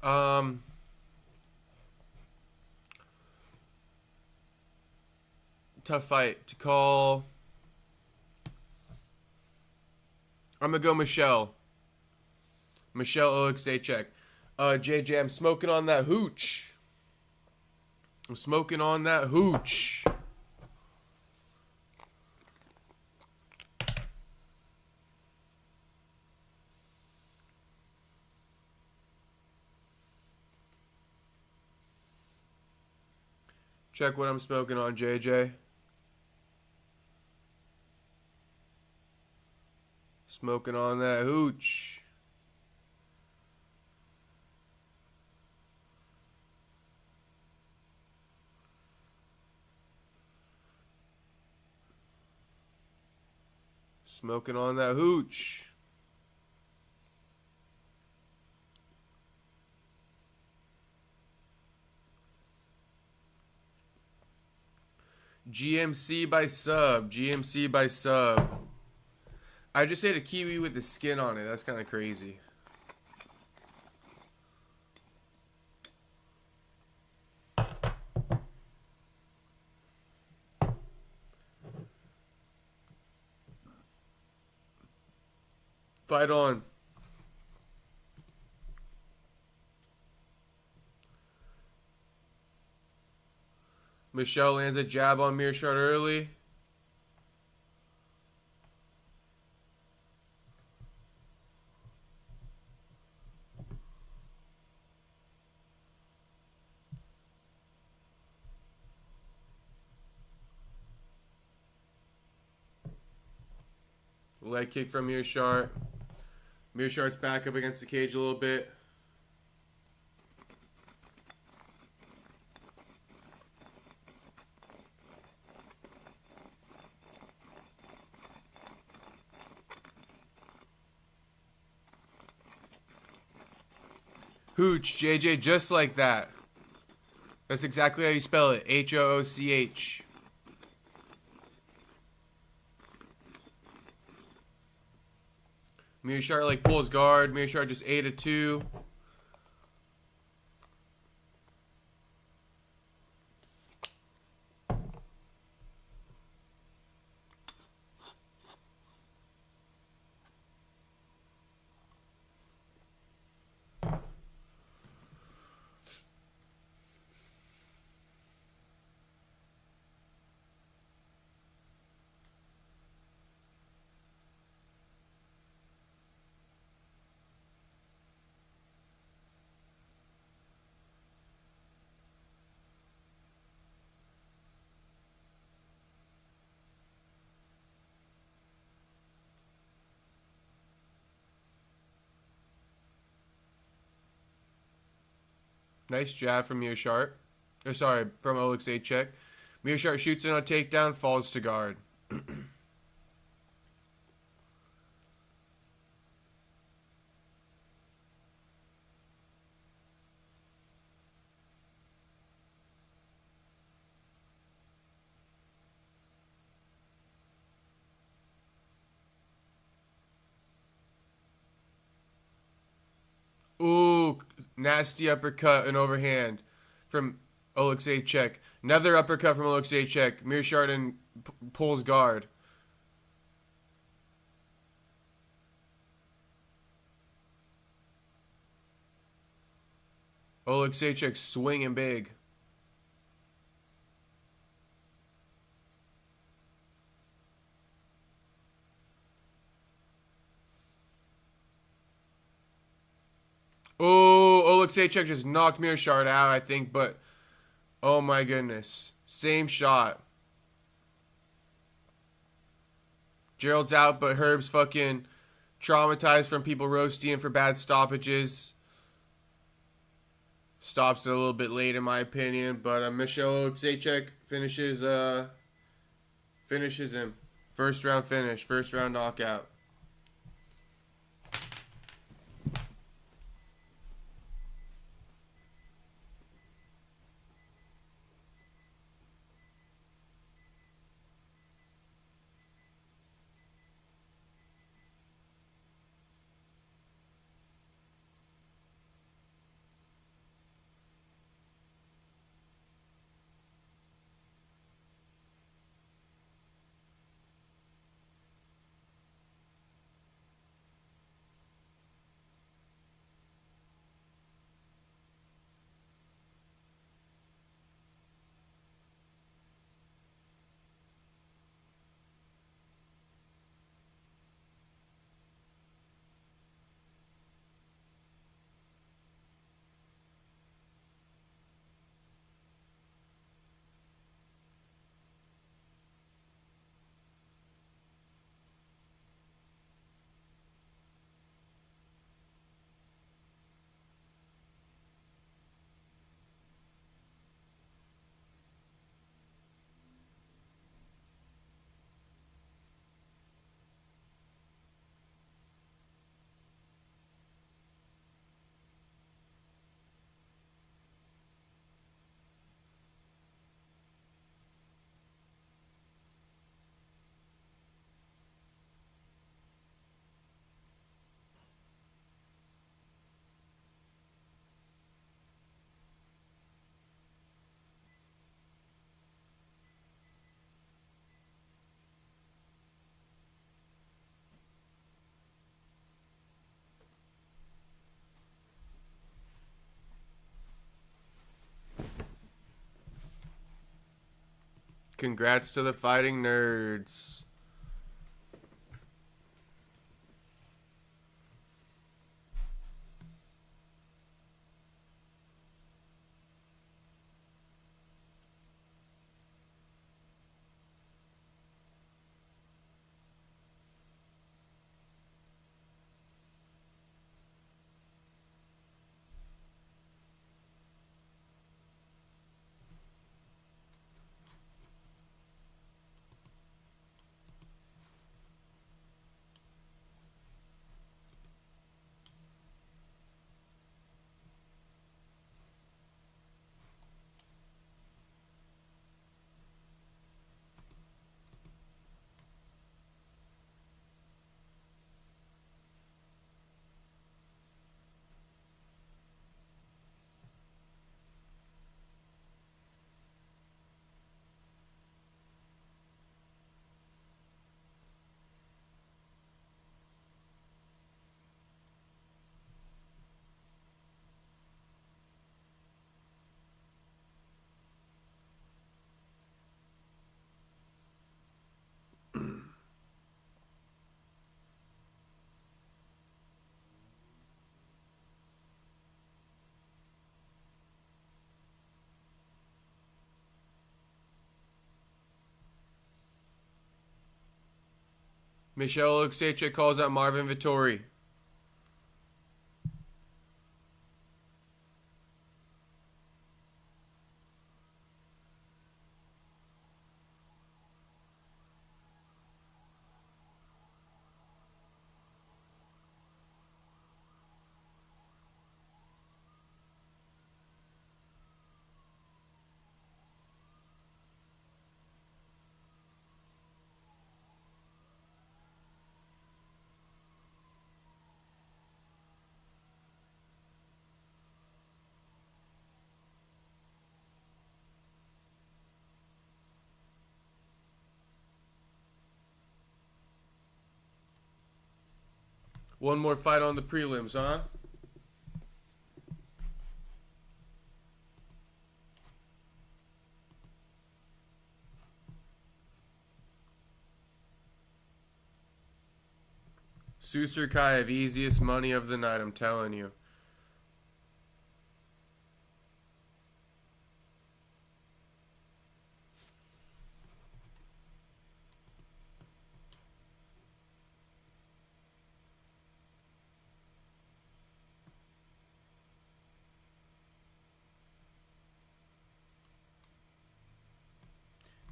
Speaker 1: Um, tough fight to call. I'm gonna go Michelle. Michelle Alexszech. JJ, I'm smoking on that hooch. I'm smoking on that hooch. Check what I'm smoking on, JJ. Smoking on that hooch. Smoking on that hooch. GMC by sub. GMC by sub. I just ate a kiwi with the skin on it. That's kind of crazy. Fight on. Michelle lands a jab on Mirart early. Leg kick from Mirart. Mirart's back up against the cage a little bit. Hooch, JJ, just like that. That's exactly how you spell it. H-O-O-C-H. Mirart like pulls guard. Mirart just 8-2. Nice jab from Mirart. Or sorry, from Alexszech. Mirart shoots in on a takedown, falls to guard. Ooh, nasty uppercut and overhand from Alexszech. Another uppercut from Alexszech. Mirart pulls guard. Alexszech swinging big. Oh, Alexszech just knocked Mirart out, I think, but oh my goodness. Same shot. Gerald's out, but Herb's fucking traumatized from people roasting him for bad stoppages. Stops it a little bit late in my opinion, but Michelle Alexszech finishes him. First round finish, first round knockout. Congrats to the fighting nerds. Michelle Alexszech calls out Marvin Vettori. One more fight on the prelims, huh? Suskive, easiest money of the night, I'm telling you.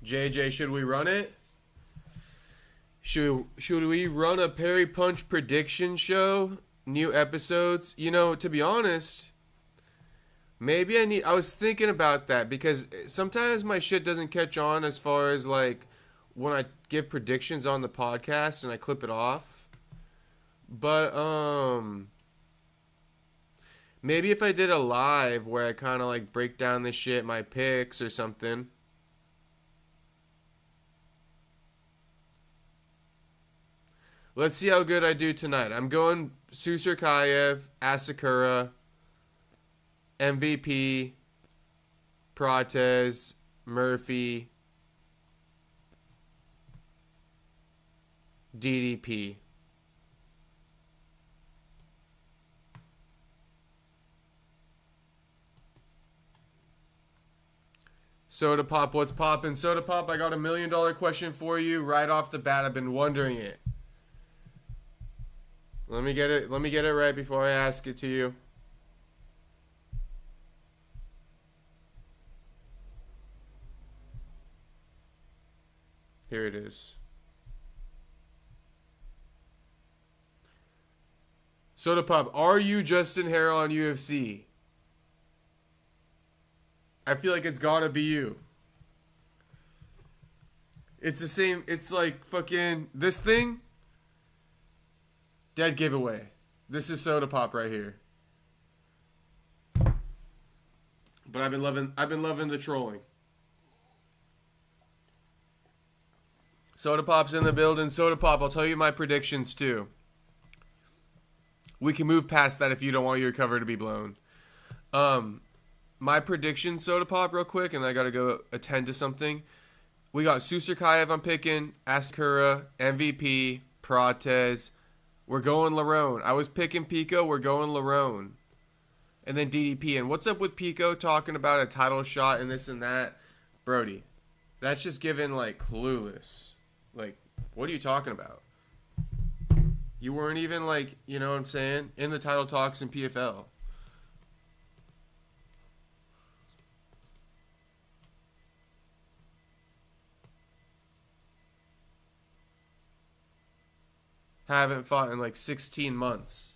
Speaker 1: JJ, should we run it? Should we run a Perry Punch prediction show? New episodes? You know, to be honest, maybe I was thinking about that because sometimes my shit doesn't catch on as far as like when I give predictions on the podcast and I clip it off. But maybe if I did a live where I kind of like break down the shit, my picks or something. Let's see how good I do tonight. I'm going Suskive, Asakura, MVP, Prates, Murphy, DDP. Soda Pop, what's poppin'? Soda Pop, I got $1 million question for you right off the bat. I've been wondering it. Let me get it right before I ask it to you. Here it is. Soda Pop, are you Justin Hare on UFC? I feel like it's gotta be you. It's the same, it's like fucking this thing. Dead giveaway. This is Soda Pop right here. But I've been loving the trolling. Soda Pop's in the building. Soda Pop, I'll tell you my predictions too. We can move past that if you don't want your cover to be blown. My prediction, Soda Pop, real quick, and I gotta go attend to something. We got Suskive I'm picking, Asakura, MVP, Protez. We're going Lerone. I was picking Pico. We're going Lerone. And then DDP. And what's up with Pico talking about a title shot and this and that? Brody, that's just given, like, clueless. Like, what are you talking about? You weren't even, like, you know what I'm saying, in the title talks in PFL. Haven't fought in, like, 16 months.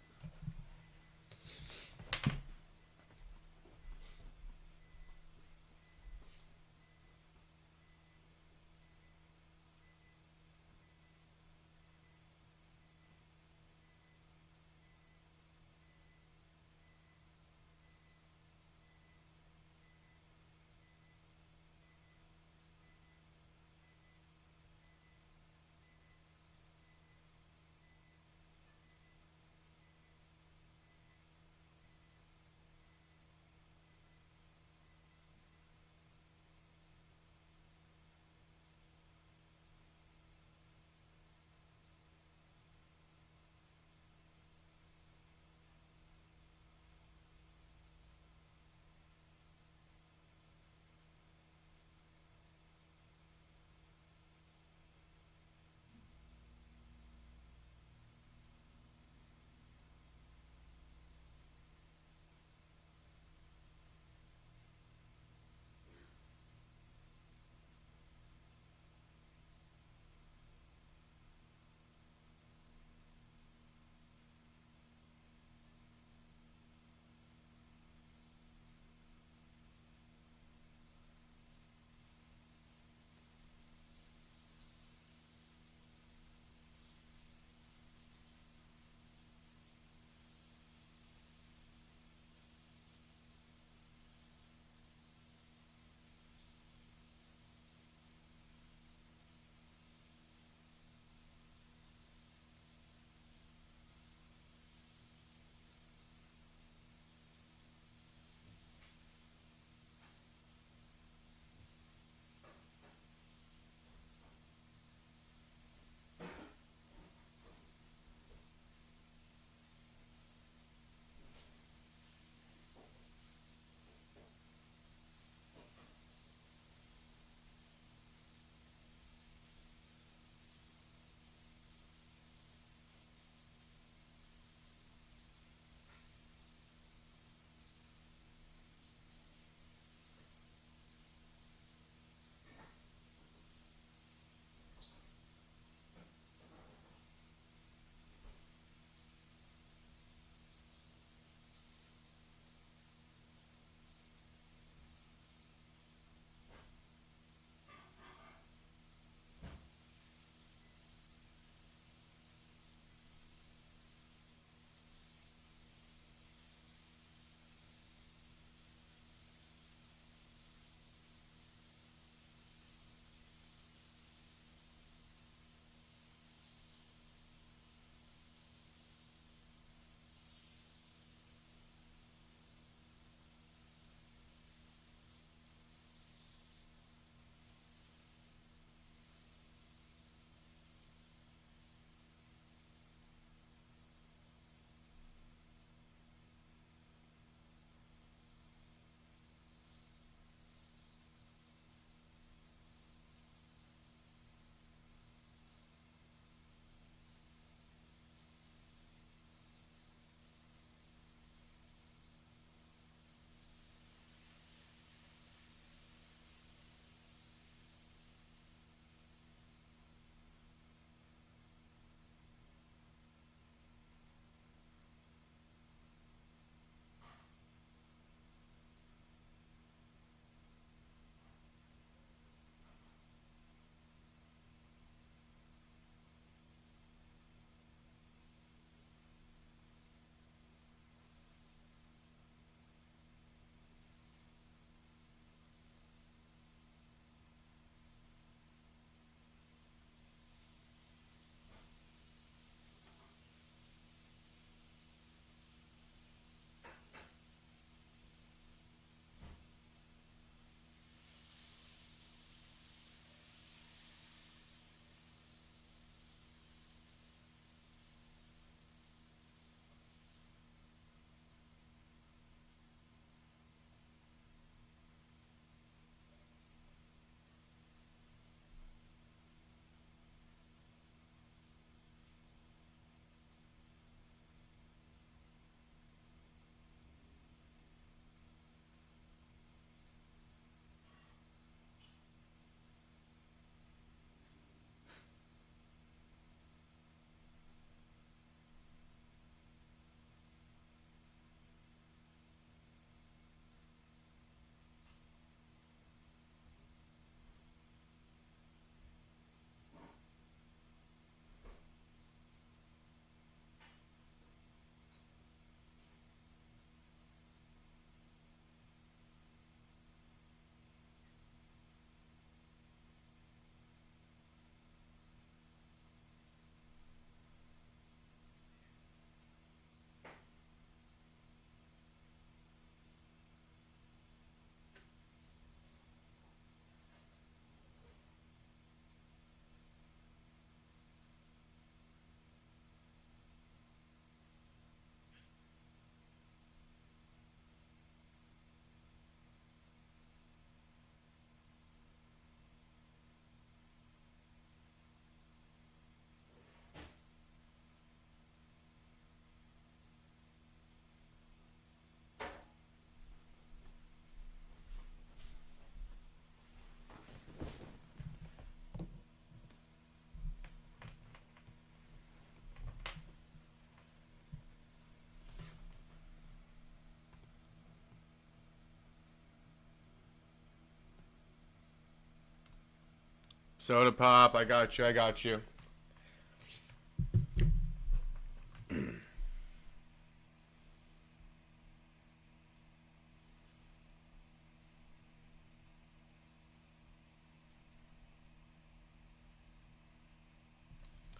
Speaker 1: Soda pop. I got you. I got you.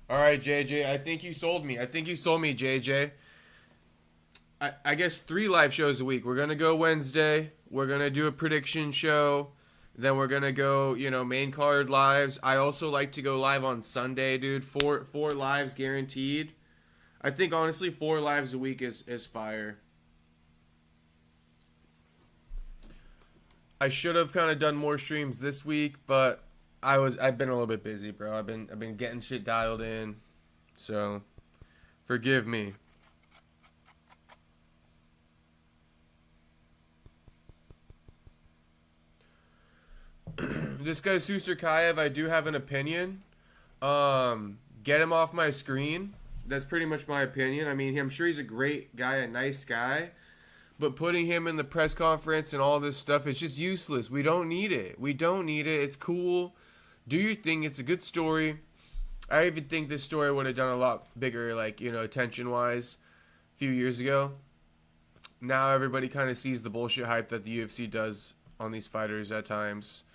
Speaker 1: All right, JJ. I think you sold me. I think you sold me, JJ. I guess 3 live shows a week. We're gonna go Wednesday. We're gonna do a prediction show. Then we're gonna go, main card lives. I also like to go live on Sunday, dude. Four lives guaranteed. I think honestly 4 lives a week is fire. I should have kind of done more streams this week, but I've been a little bit busy, bro. I've been getting shit dialed in. So forgive me. This guy Suskive, I do have an opinion. Get him off my screen. That's pretty much my opinion. I mean, I'm sure he's a great guy, a nice guy. But putting him in the press conference and all this stuff, it's just useless. We don't need it. We don't need it. It's cool. Do your thing. It's a good story. I even think this story would have done a lot bigger, attention-wise a few years ago. Now everybody kind of sees the bullshit hype that the UFC does on these fighters at times.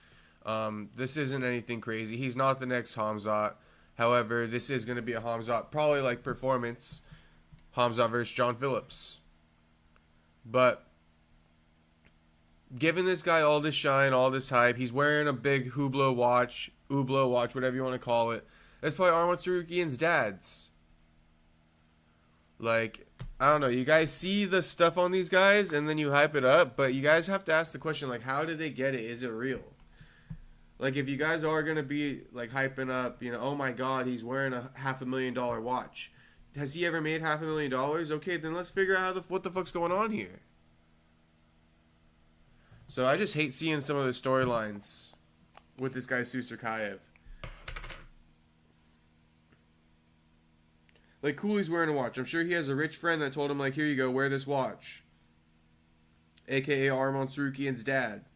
Speaker 1: This isn't anything crazy. He's not the next Khamzat. However, this is going to be a Khamzat, probably like performance. Khamzat versus John Phillips. But giving this guy all this shine, all this hype, he's wearing a big Hublot watch, whatever you want to call it. That's probably Arman Tsarukyan's dad's. I don't know. You guys see the stuff on these guys, and then you hype it up, but you guys have to ask the question, how did they get it? Is it real? If you guys are going to be, hyping up, oh my God, he's wearing a $500,000 watch. Has he ever made $500,000? Okay, then let's figure out what the fuck's going on here. So I just hate seeing some of the storylines with this guy Suskive. Cool, he's wearing a watch. I'm sure he has a rich friend that told him, here you go, wear this watch. AKA Arman Tsarukyan's dad.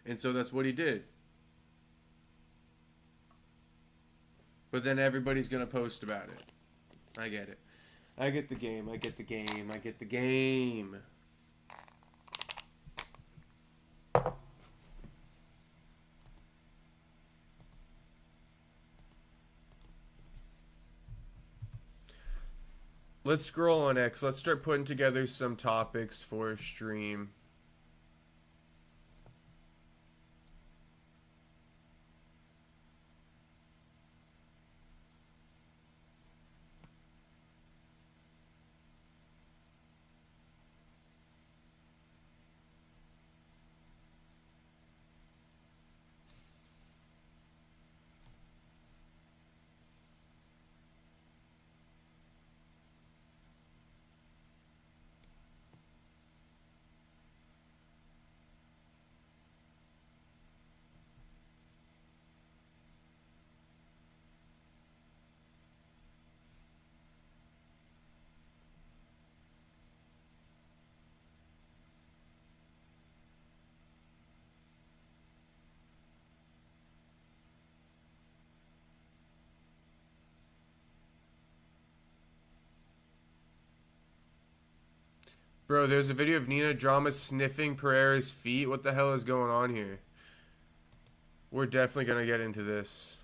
Speaker 1: And so that's what he did. But then everybody's going to post about it. I get it. I get the game. I get the game. I get the game. Let's scroll on X. Let's start putting together some topics for a stream. Bro, there's a video of Nina Drama sniffing Pereira's feet. What the hell is going on here? We're definitely going to get into this.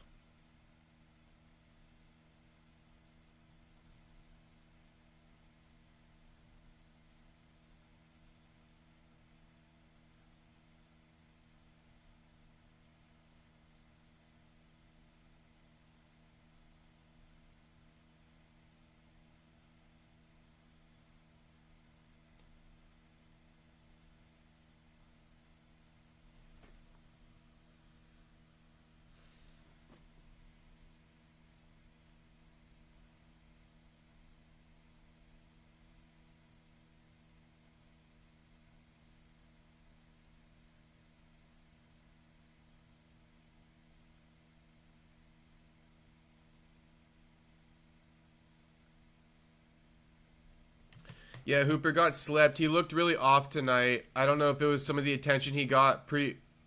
Speaker 1: Yeah, Hooper got slept. He looked really off tonight. I don't know if it was some of the attention he got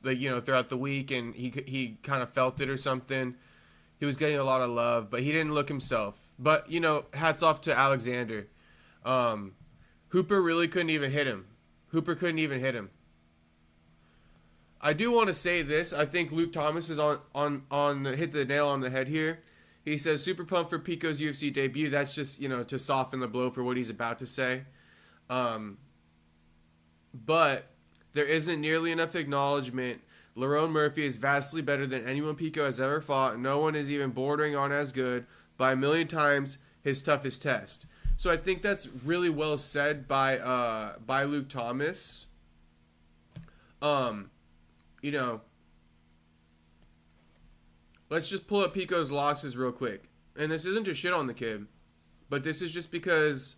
Speaker 1: like, you know, throughout the week, and he kind of felt it or something. He was getting a lot of love, but he didn't look himself. But, you know, hats off to Alexander. Hooper really couldn't even hit him. Hooper couldn't even hit him. I do want to say this. I think Luke Thomas is on hit the nail on the head here. He says, super pumped for Pico's UFC debut. That's just, you know, to soften the blow for what he's about to say. But there isn't nearly enough acknowledgement. Lerone Murphy is vastly better than anyone Pico has ever fought. No one is even bordering on as good. By a million times his toughest test. So I think that's really well said by Luke Thomas. You know, let's just pull up Pico's losses real quick. And this isn't to shit on the kid, but this is just because,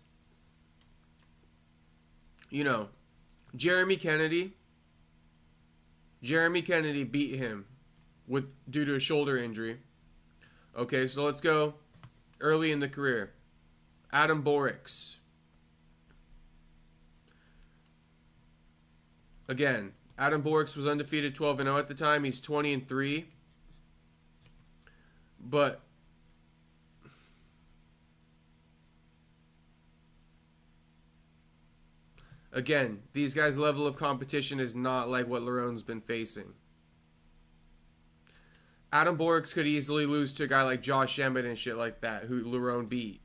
Speaker 1: you know, Jeremy Kennedy beat him due to a shoulder injury. Okay, so let's go early in the career. Adam Borix. Again, Adam Borix was undefeated 12-0 at the time. He's 20-3. But again, these guys' level of competition is not like what Lerone's been facing. Adam Borix could easily lose to a guy like Josh Emmett and shit like that, who Lerone beat.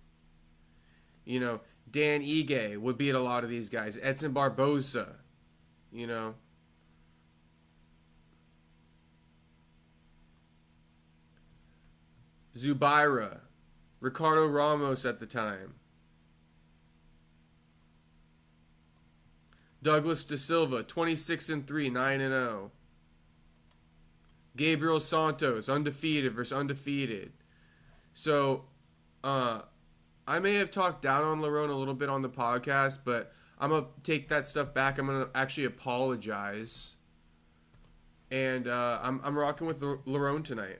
Speaker 1: You know, Dan Ige would beat a lot of these guys. Edson Barbosa, you know. Zubaira, Ricardo Ramos at the time. Douglas Da Silva, 26-3, 9-0. Gabriel Santos, undefeated versus undefeated. So, I may have talked down on Lerone a little bit on the podcast, but I'm going to take that stuff back. I'm going to actually apologize. And I'm rocking with Lerone tonight.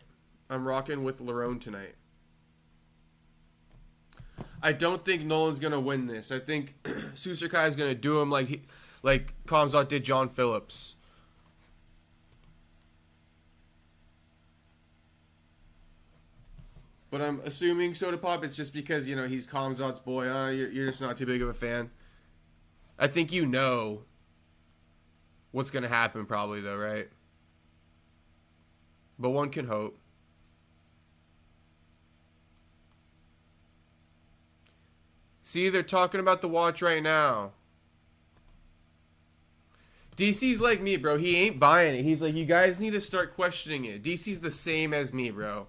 Speaker 1: I don't think Nolan's going to win this. I think Suskive is going to do him like Khamzat did John Phillips. But I'm assuming Soda Pop, it's just because, you know, he's Khamzat's boy. You're just not too big of a fan. I think you know what's going to happen probably, though, right? But one can hope. See, they're talking about the watch right now. DC's like me, bro. He ain't buying it. He's like, you guys need to start questioning it. DC's the same as me, bro.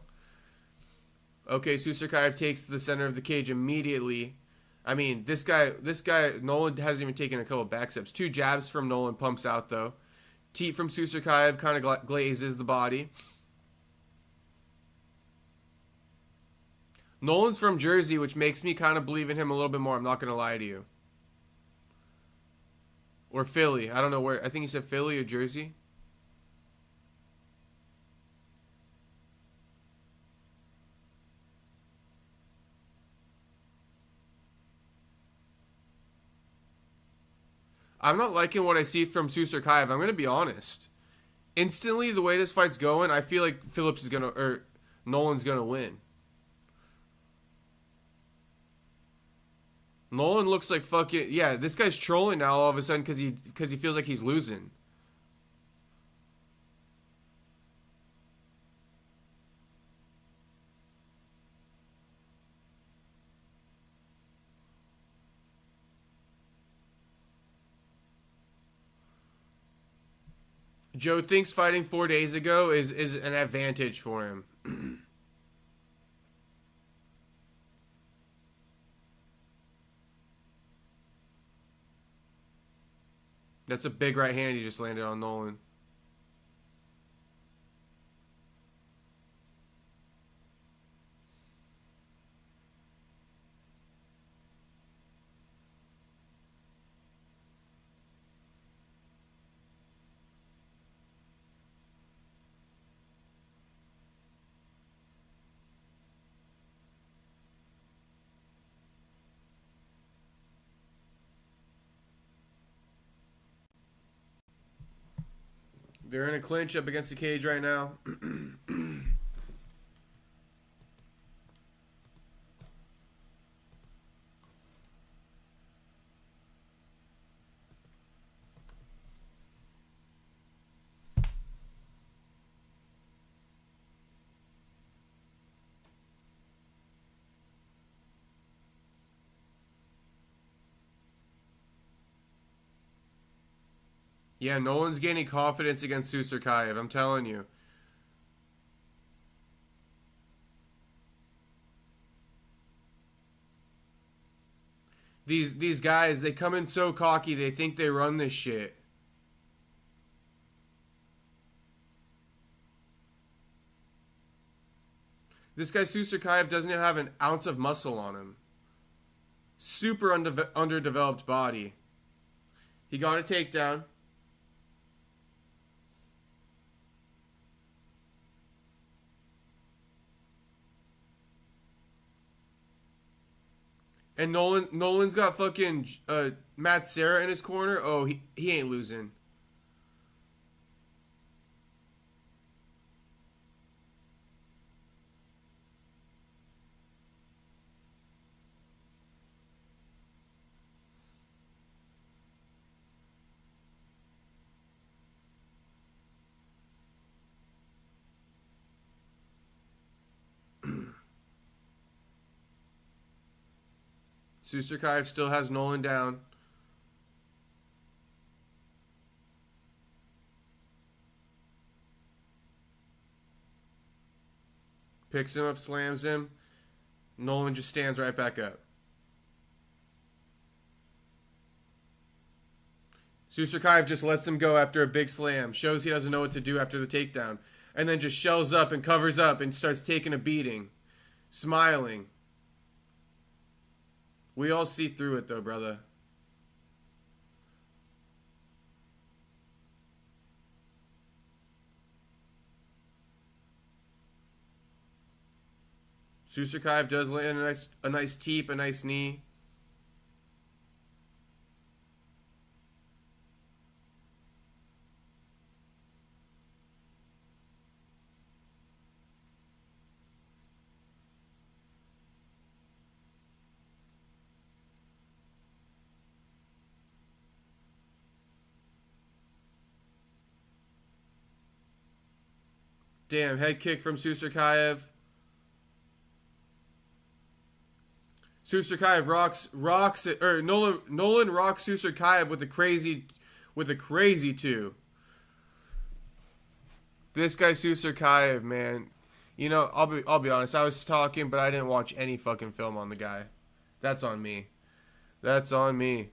Speaker 1: Okay, Suskive takes the center of the cage immediately. I mean, this guy, Nolan hasn't even taken a couple back steps. 2 jabs from Nolan, pumps out, though. Teep from Suskive kind of glazes the body. Nolan's from Jersey, which makes me kind of believe in him a little bit more. I'm not going to lie to you. Or Philly. I don't know where. I think he said Philly or Jersey. I'm not liking what I see from Suskive. I'm going to be honest. Instantly, the way this fight's going, I feel like Nolan's going to win. Nolan looks like fucking... Yeah, this guy's trolling now all of a sudden because he feels like he's losing. Joe thinks fighting 4 days ago is an advantage for him. That's a big right hand he just landed on Nolan. They're in a clinch up against the cage right now. Yeah, Nolan's gaining confidence against Suskive. I'm telling you. These guys, they come in so cocky, they think they run this shit. This guy Suskive doesn't even have an ounce of muscle on him. Super underdeveloped body. He got a takedown. And Nolan's got fucking Matt Serra in his corner. Oh, he ain't losing. Suskive still has Nolan down. Picks him up, slams him. Nolan just stands right back up. Suskive just lets him go after a big slam. Shows he doesn't know what to do after the takedown. And then just shells up and covers up and starts taking a beating. Smiling. We all see through it though, brother. Suskive does land a nice teep, a nice knee. Damn, head kick from Suskive. Suskive rocks it, or Nolan rocks Suskive with a crazy two. This guy Suskive, man. You know, I'll be honest. I was talking, but I didn't watch any fucking film on the guy. That's on me. That's on me.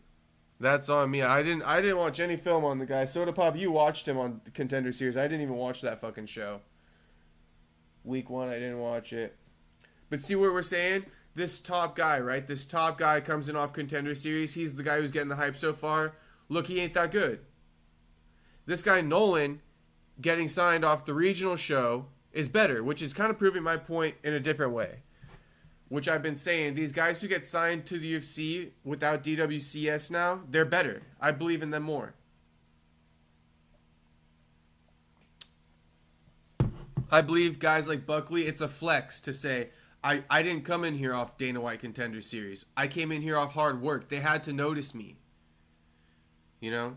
Speaker 1: That's on me. I didn't watch any film on the guy. Soda Pop, you watched him on Contender Series. I didn't even watch that fucking show. Week 1, I didn't watch it. But see what we're saying? This top guy, right? This top guy comes in off Contender Series. He's the guy who's getting the hype so far. Look, he ain't that good. This guy, Nolan, getting signed off the regional show is better, which is kind of proving my point in a different way. Which I've been saying, these guys who get signed to the UFC without DWCS now, they're better. I believe in them more. I believe guys like Buckley, it's a flex to say, I didn't come in here off Dana White Contender Series. I came in here off hard work. They had to notice me. You know?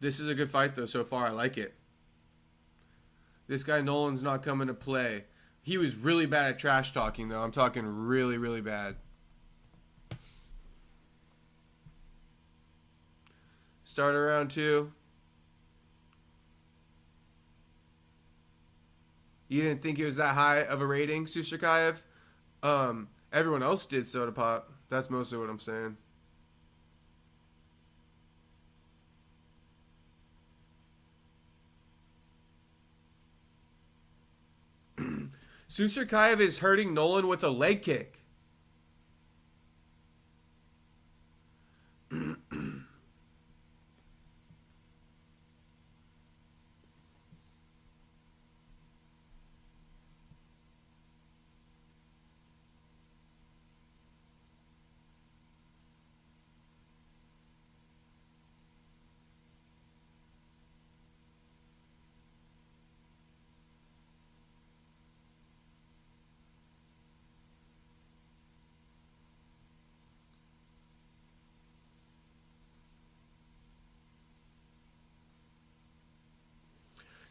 Speaker 1: This is a good fight, though, so far. I like it. This guy Nolan's not coming to play. He was really bad at trash talking, though. I'm talking really, really bad. Start round 2. You didn't think it was that high of a rating, Suskive? Everyone else did, Soda Pop. That's mostly what I'm saying. Suskive is hurting Nolan with a leg kick.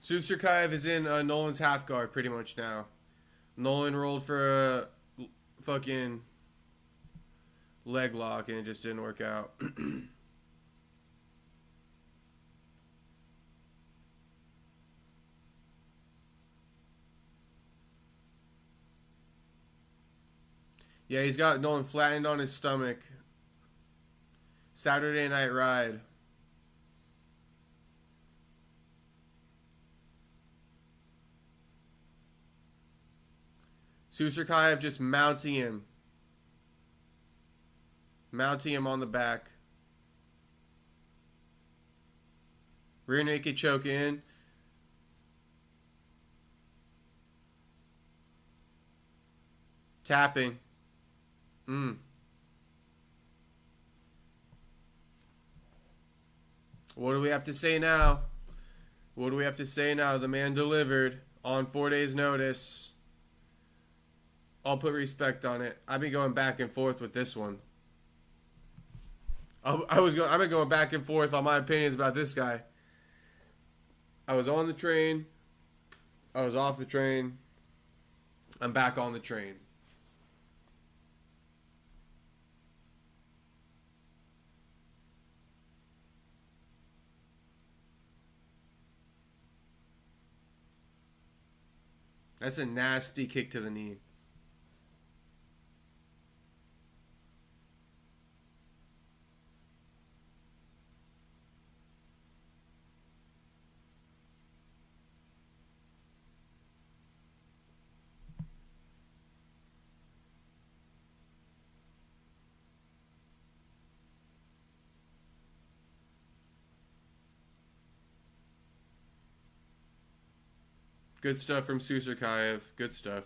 Speaker 1: Suskive is in Nolan's half guard pretty much now. Nolan rolled for a fucking leg lock and it just didn't work out. Yeah, he's got Nolan flattened on his stomach. Saturday Night Ride. Suskive just mounting him. Mounting him on the back. Rear naked choke in. Tapping. What do we have to say now? What do we have to say now? The man delivered on 4 days' notice. I'll put respect on it. I've been going back and forth with this one. I've been going back and forth on my opinions about this guy. I was on the train. I was off the train. I'm back on the train. That's a nasty kick to the knee. Good stuff from Suskive. Good stuff.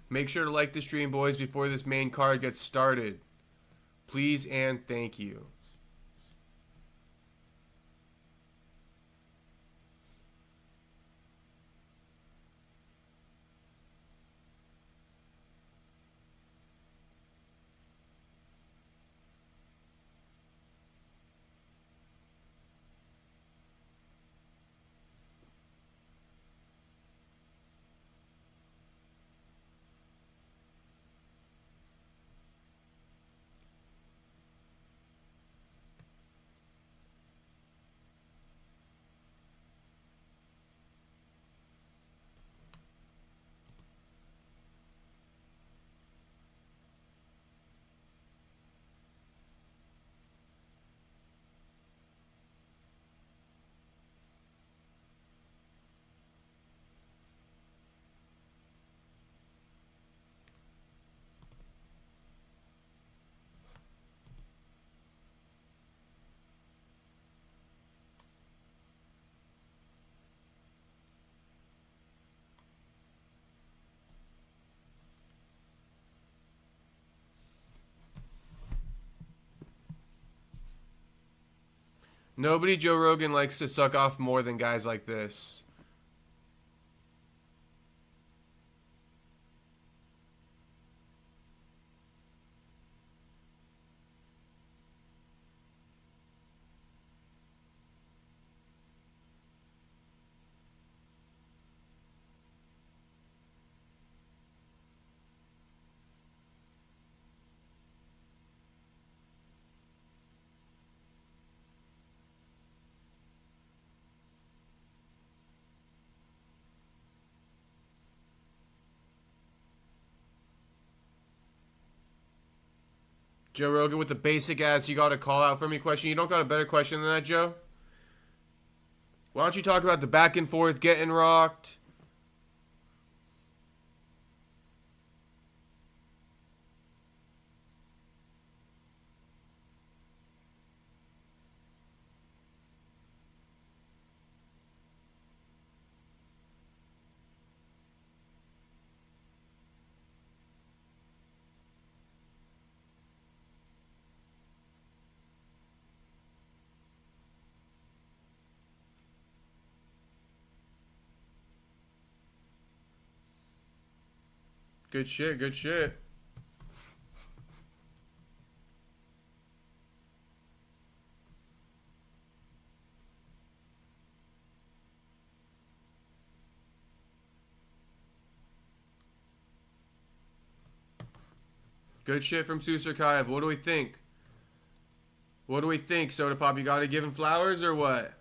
Speaker 1: Make sure to like the stream, boys, before this main card gets started. Please and thank you. Nobody Joe Rogan likes to suck off more than guys like this. Joe Rogan with the basic ass "you got a call out for me" question. You don't got a better question than that, Joe? Why don't you talk about the back and forth, getting rocked? Good shit, good shit. Good shit from Suskive. What do we think? What do we think, Soda Pop? You gotta give him flowers or what?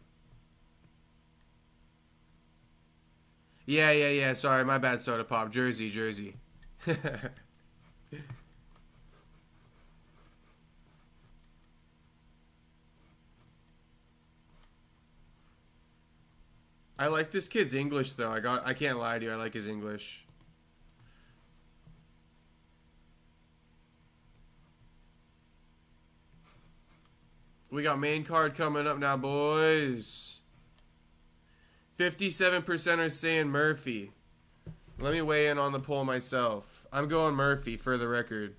Speaker 1: Yeah. Sorry, my bad, Soda Pop. Jersey. I like this kid's English though. I can't lie to you. I like his English. We got main card coming up now, boys. 57% are saying Murphy. Let me weigh in on the poll myself. I'm going Murphy for the record.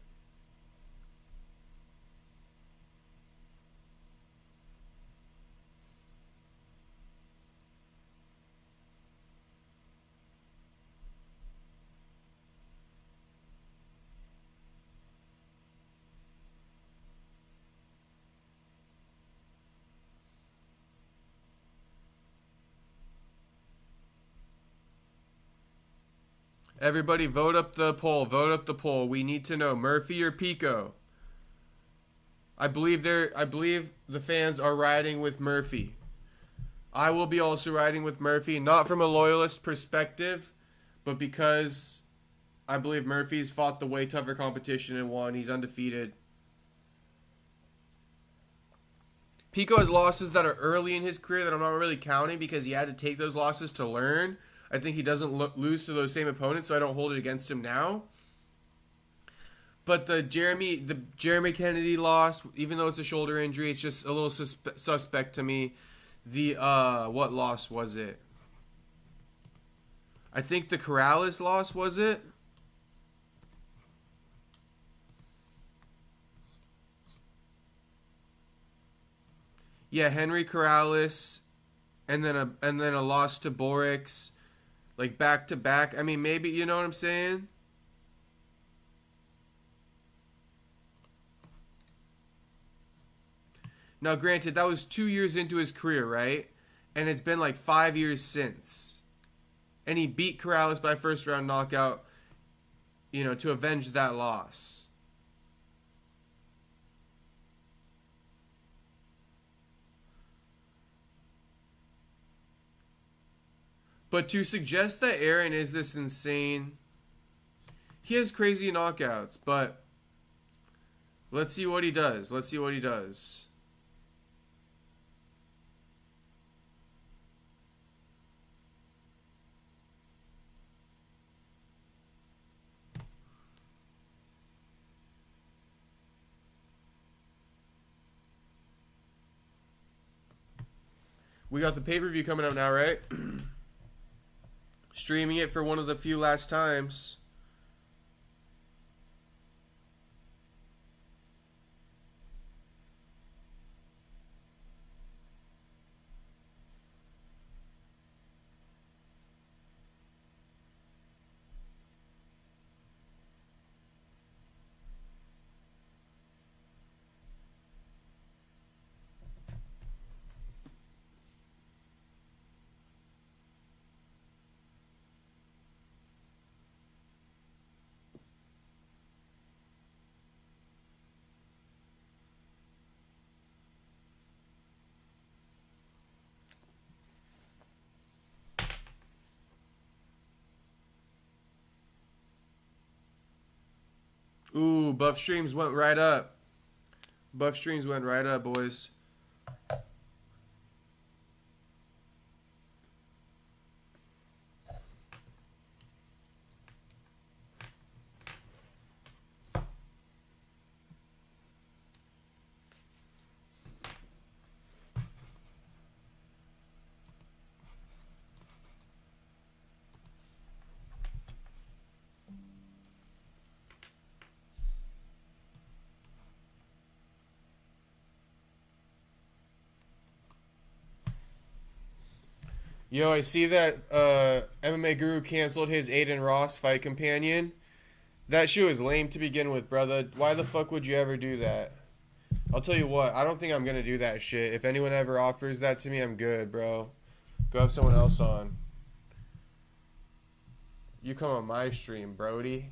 Speaker 1: Everybody vote up the poll. Vote up the poll. We need to know Murphy or Pico. I believe the fans are riding with Murphy. I will be also riding with Murphy, not from a loyalist perspective, but because I believe Murphy's fought the way tougher competition and won. He's undefeated. Pico has losses that are early in his career that I'm not really counting because he had to take those losses to learn. I think he doesn't lose to those same opponents, so I don't hold it against him now. But the Jeremy Kennedy loss, even though it's a shoulder injury, it's just a little suspect to me. The what loss was it? I think the Corrales loss, was it? Yeah, Henry Corrales, and then a loss to Borix. Like back to back. I mean, maybe, you know what I'm saying? Now, granted, that was 2 years into his career, right? And it's been like 5 years since. And he beat Corrales by first round knockout, you know, to avenge that loss. But to suggest that Aaron is this insane, he has crazy knockouts, but let's see what he does. Let's see what he does. We got the pay-per-view coming up now, right? Streaming it for one of the few last times. Ooh, buff streams went right up. Buff streams went right up, boys. Yo, I see that MMA Guru canceled his Aiden Ross fight companion. That shoe is lame to begin with, brother. Why the fuck would you ever do that? I'll tell you what, I don't think I'm gonna do that shit. If anyone ever offers that to me, I'm good, bro. Go have someone else on. You come on my stream, Brody.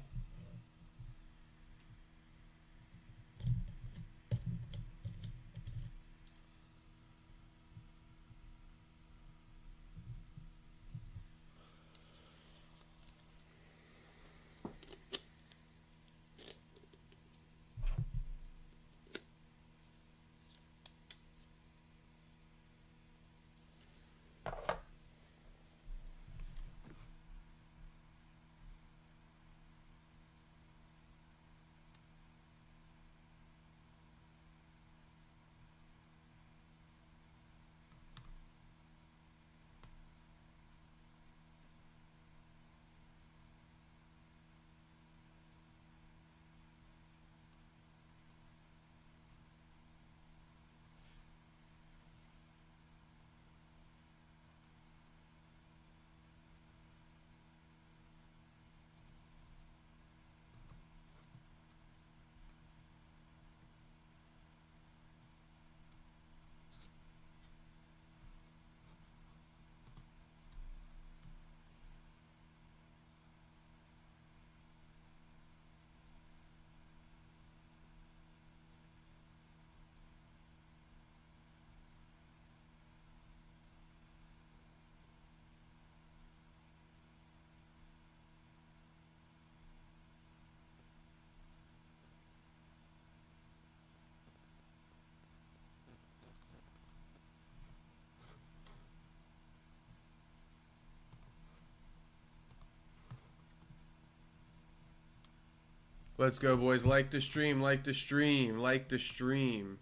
Speaker 1: Let's go, boys. Like the stream, like the stream, like the stream.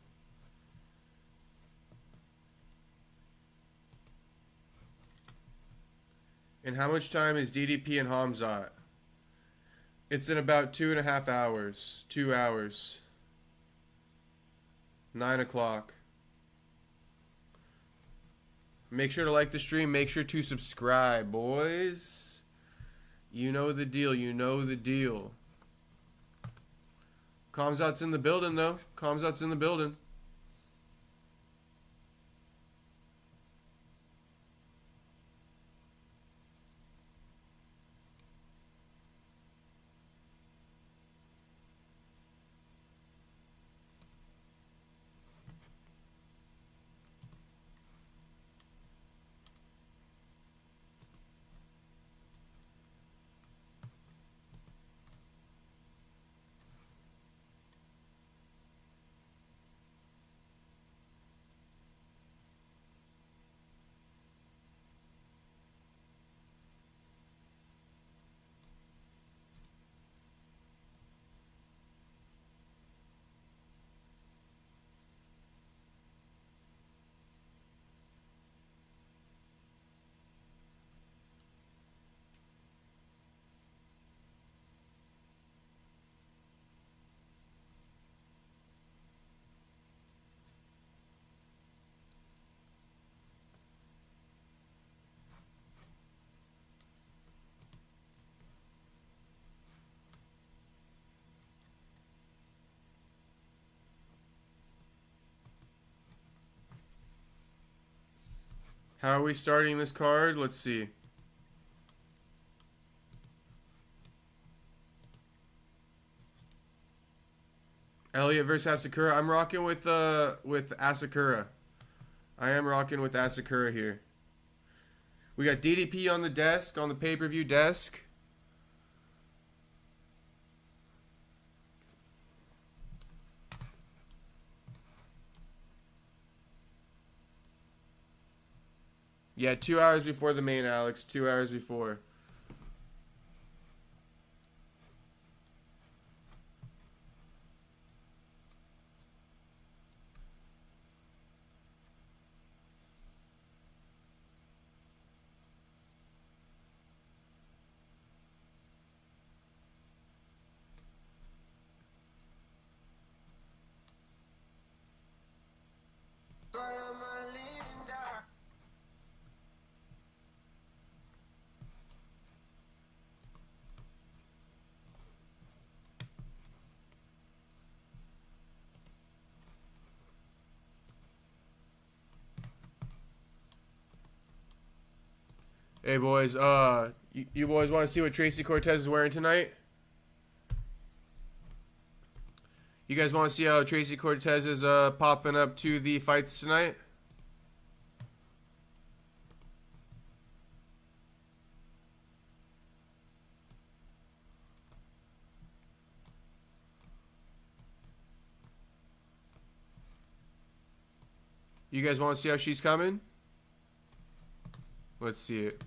Speaker 1: And how much time is DDP and Khamzat? It's in about 2.5 hours. 2 hours. 9 o'clock. Make sure to like the stream. Make sure to subscribe, boys. You know the deal. You know the deal. Khamzat's in the building, though. Khamzat's in the building. How are we starting this card? Let's see. Elliott versus Asakura. I'm rocking with Asakura. I am rocking with Asakura here. We got DDP on the desk, on the pay-per-view desk. Yeah, 2 hours before the main, Alex. 2 hours before. Hey boys, you boys want to see what Tracy Cortez is wearing tonight? You guys want to see how Tracy Cortez is popping up to the fights tonight? You guys want to see how she's coming? Let's see it.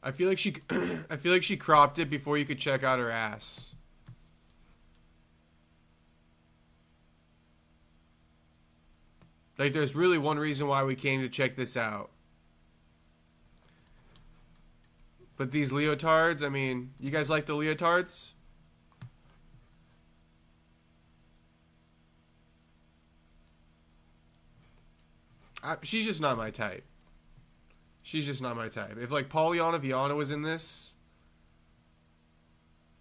Speaker 1: I feel like she I feel like she cropped it before you could check out her ass. Like there's really one reason why we came to check this out. But these leotards, I mean, you guys like the leotards? She's just not my type. She's just not my type. If like Polyana Viana was in this,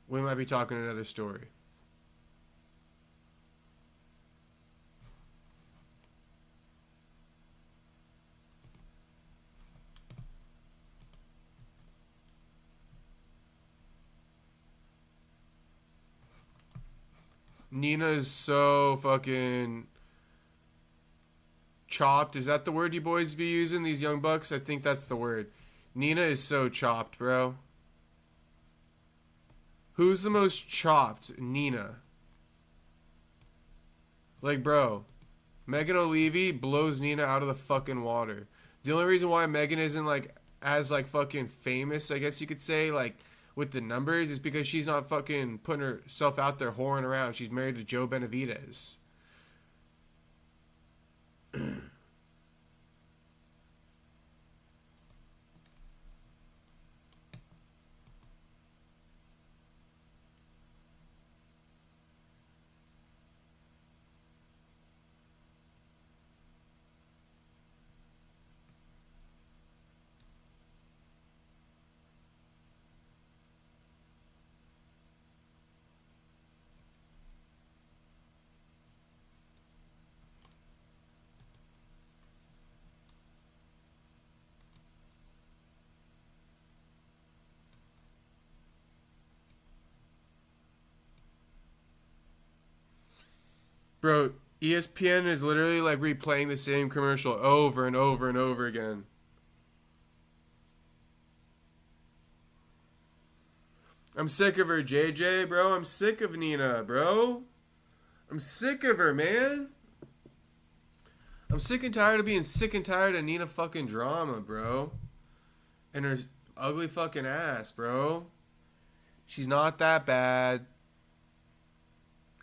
Speaker 1: we might be talking another story. Nina is so fucking chopped. Is that the word you boys be using, these young bucks? I think that's the word. Nina is so chopped, bro. Who's the most chopped? Nina. Like, bro, Megan O'Leary blows Nina out of the fucking water. The only reason why Megan isn't like as like fucking famous, I guess you could say, like with the numbers, is because she's not fucking putting herself out there whoring around. She's married to Joe Benavidez. Bro, ESPN is literally like replaying the same commercial over and over and over again. I'm sick of her, JJ, bro. I'm sick of Nina, bro. I'm sick of her, man. I'm sick and tired of being sick and tired of Nina fucking drama, bro. And her ugly fucking ass, bro. She's not that bad.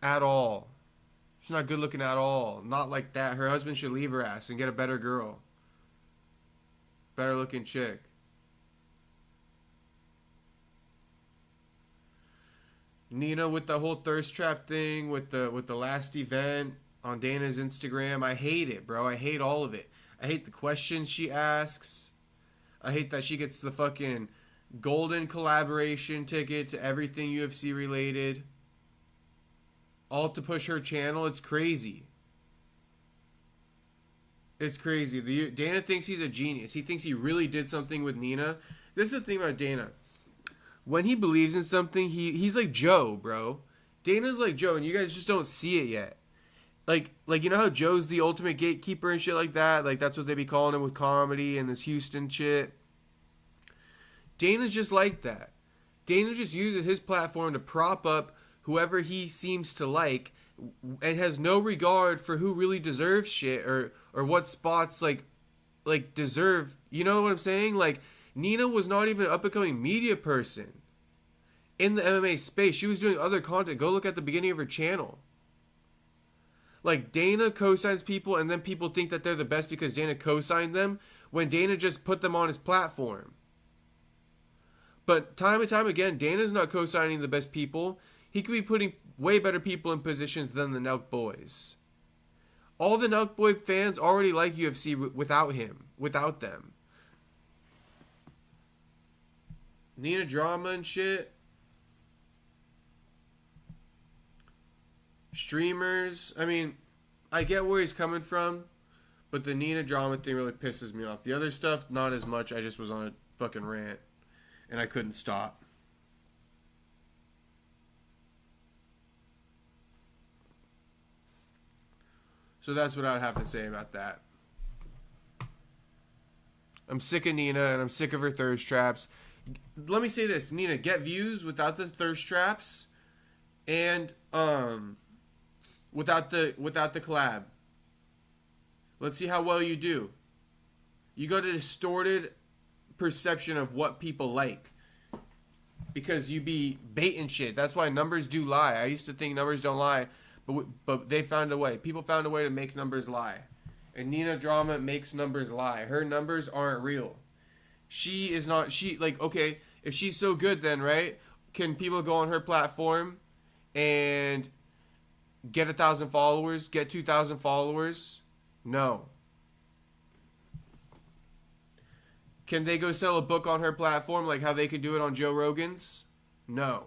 Speaker 1: At all. She's not good looking at all. Not like that. Her husband should leave her ass and get a better girl. Better looking chick. Nina with the whole thirst trap thing with the last event on Dana's Instagram. I hate it, bro. I hate all of it. I hate the questions she asks. I hate that she gets the fucking golden collaboration ticket to everything UFC related. All to push her channel. It's crazy. It's crazy. Dana thinks he's a genius. He thinks he really did something with Nina. This is the thing about Dana. When he believes in something, he's like Joe, bro. Dana's like Joe, and you guys just don't see it yet. Like you know how Joe's the ultimate gatekeeper and shit like that? Like, that's what they be calling him with comedy and this Houston shit. Dana's just like that. Dana just uses his platform to prop up whoever he seems to like and has no regard for who really deserves shit or what spots like deserve, you know what I'm saying? Like, Nina was not even an up-and-coming media person in the MMA space. She was doing other content. Go look at the beginning of her channel. Like, Dana co-signs people and then people think that they're the best because Dana co-signed them when Dana just put them on his platform. But time and time again, Dana's not co-signing the best people. He could be putting way better people in positions than the Nelk Boys. All the Nelk Boy fans already like UFC without him, without them. Nina drama and shit. Streamers, I mean, I get where he's coming from, but the Nina drama thing really pisses me off. The other stuff, not as much. I just was on a fucking rant, and I couldn't stop. So that's what I'd have to say about that. I'm sick of Nina, and I'm sick of her thirst traps. Let me say this, Nina, get views without the thirst traps, and without the collab. Let's see how well you do. You got a distorted perception of what people like, because you be baiting shit. That's why numbers do lie. I used to think numbers don't lie, but they found a way. People found a way to make numbers lie. And Nina drama makes numbers lie. Her numbers aren't real. She is not, like, okay, if she's so good then, right? Can people go on her platform and get 1,000 followers, get 2,000 followers? No. Can they go sell a book on her platform like how they could do it on Joe Rogan's? No.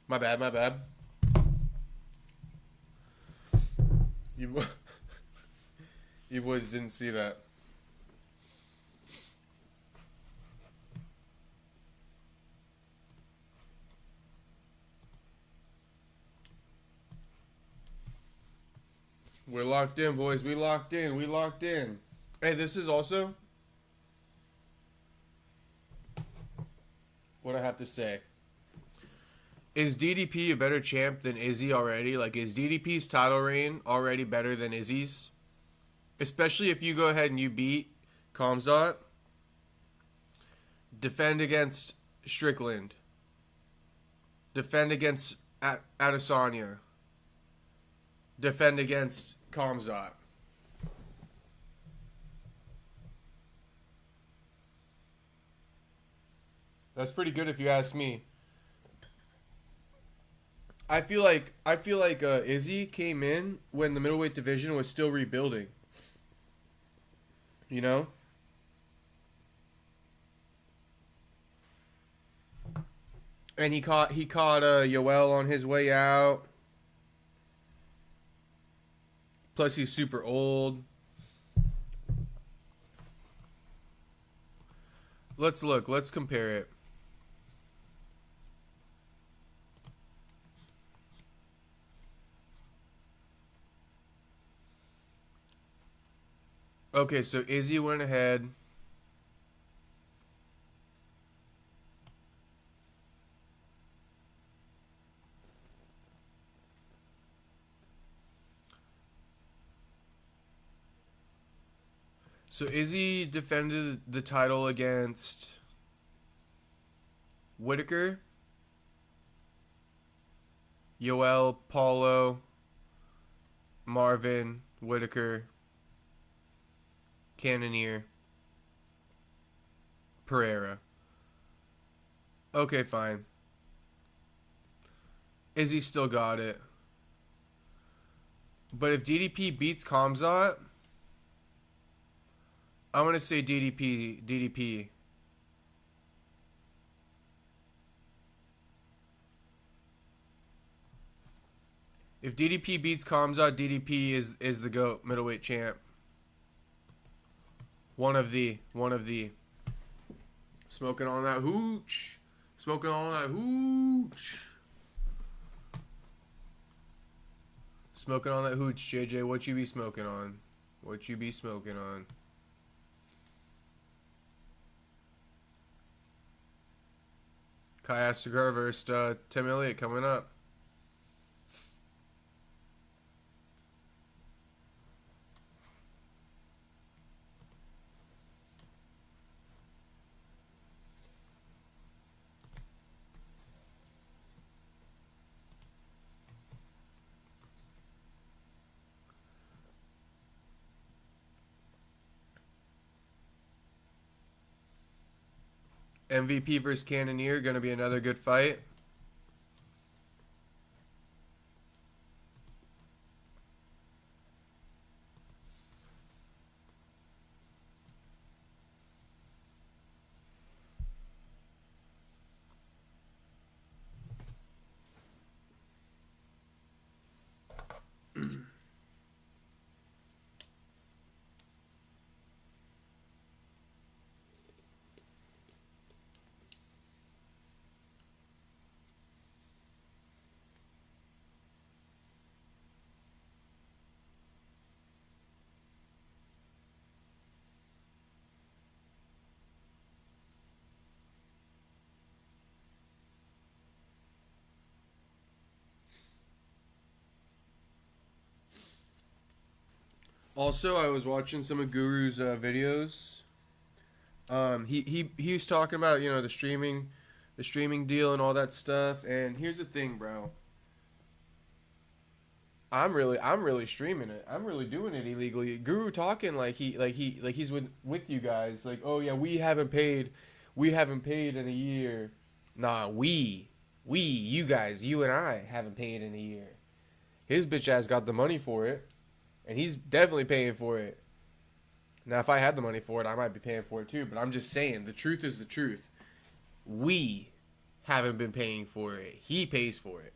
Speaker 1: My bad, my bad. You, you boys didn't see that. We're locked in, boys. We locked in. We locked in. Hey, this is also what I have to say. Is DDP a better champ than Izzy already? Like, is DDP's title reign already better than Izzy's? Especially if you go ahead and you beat Khamzat. Defend against Strickland. Defend against Adesanya. defend against Khamzat. That's pretty good if you ask me. I feel like Izzy came in when the middleweight division was still rebuilding. You know? And he caught Yoel on his way out. Plus he's super old. Let's look. Let's compare it. Okay, so Izzy went ahead. So Izzy defended the title against Whitaker, Yoel, Paulo, Marvin, Whitaker, Cannonier, Pereira. Okay, fine. Izzy still got it. But if DDP beats Khamzat, I'm going to say DDP. If DDP beats Khamzat, DDP is the GOAT middleweight champ. One of the. Smoking on that hooch. Smoking on that hooch. Smoking on that hooch, JJ. What you be smoking on? What you be smoking on? Asakura versus Tim Elliott coming up. MVP versus Cannonier, going to be another good fight. Also, I was watching some of Guru's videos. He was talking about, you know, the streaming deal and all that stuff. And here's the thing, bro. I'm really streaming it. I'm really doing it illegally. Guru talking like he's with you guys. Like, oh yeah, we haven't paid in a year. Nah, you guys, you and I haven't paid in a year. His bitch ass got the money for it. And he's definitely paying for it. Now, if I had the money for it, I might be paying for it too. But I'm just saying, the truth is the truth. We haven't been paying for it. He pays for it.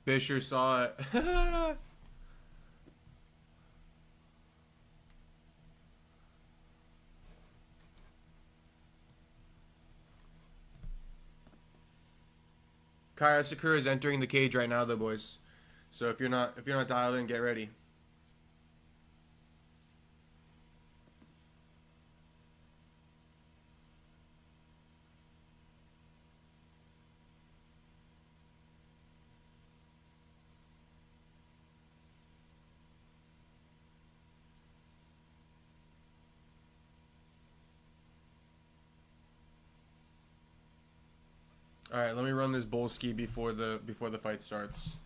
Speaker 1: Bisher saw it. Kai Asakura is entering the cage right now, though, boys. So if you're not dialed in, get ready. All right, let me run this Bolski before the fight starts.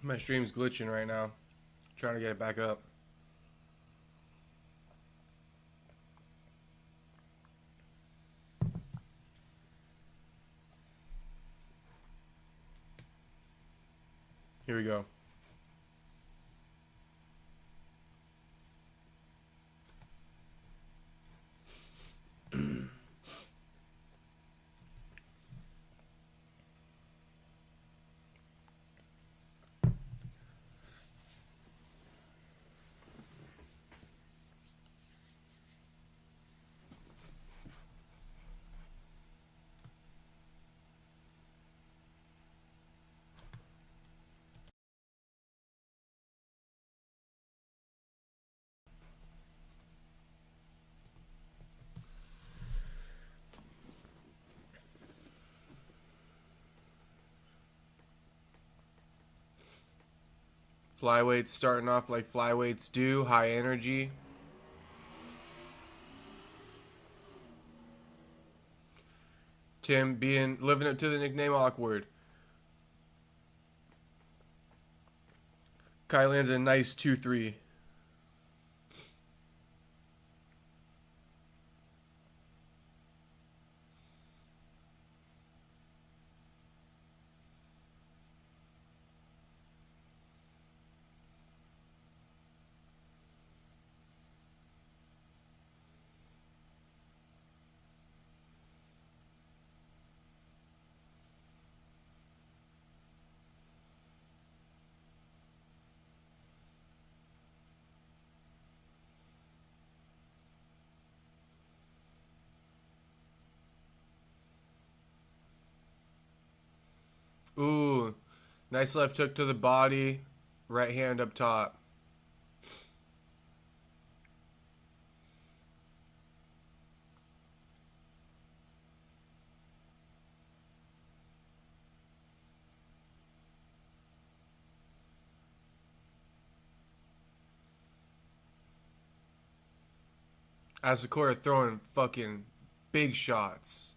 Speaker 1: My stream's glitching right now. Trying to get it back up. Here we go. Flyweights starting off like flyweights do, high energy. Tim living up to the nickname awkward. Kai lands a nice 2-3. Ooh, nice left hook to the body, right hand up top. Asakura throwing fucking big shots.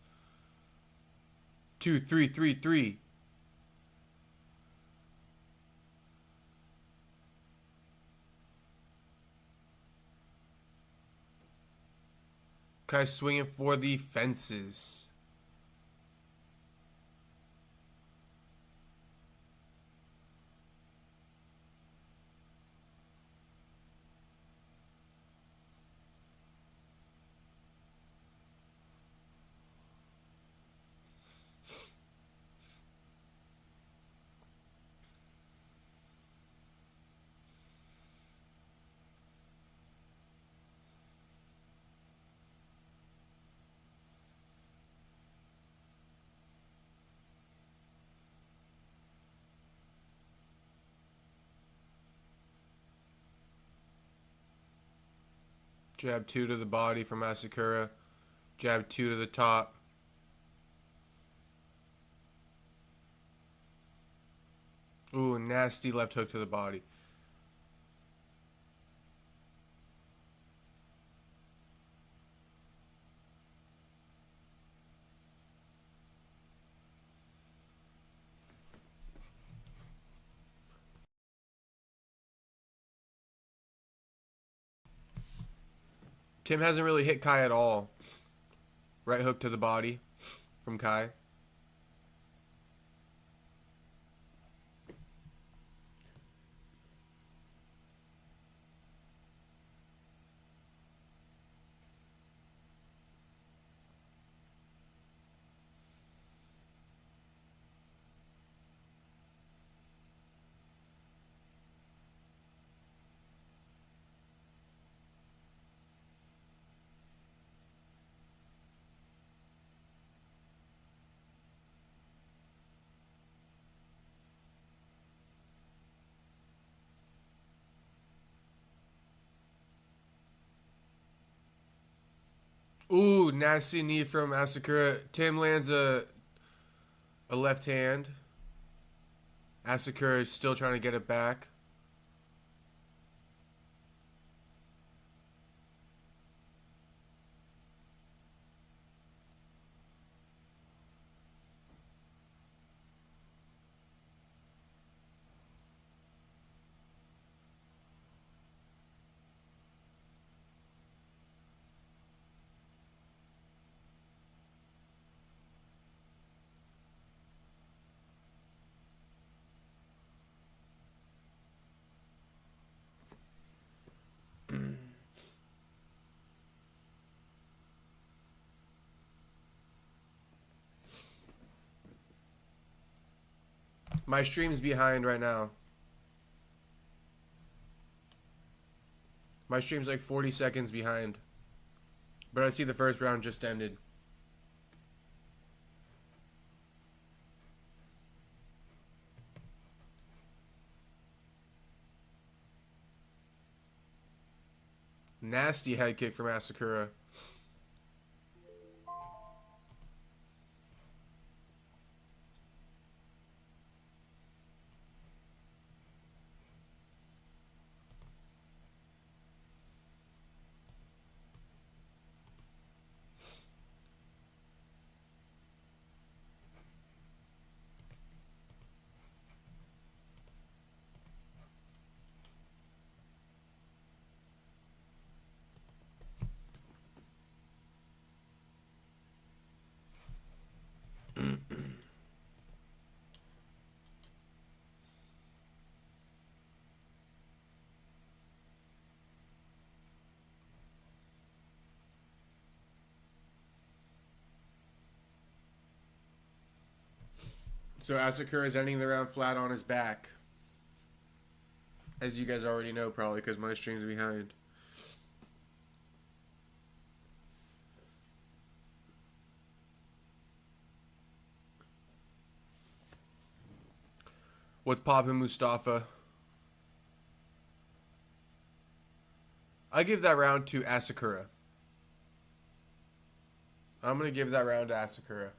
Speaker 1: 2-3-3-3. Kai swinging for the fences. Jab 2 to the body from Asakura. Jab 2 to the top. Ooh, nasty left hook to the body. Tim hasn't really hit Kai at all. Right hook to the body from Kai. Ooh, nasty knee from Asakura. Tim lands a left hand. Asakura is still trying to get it back. My stream's behind right now. My stream's like 40 seconds behind. But I see the first round just ended. Nasty head kick from Asakura. So Asakura is ending the round flat on his back. As you guys already know, probably, because my stream's behind. What's poppin', Mustafa? I give that round to Asakura. I'm going to give that round to Asakura.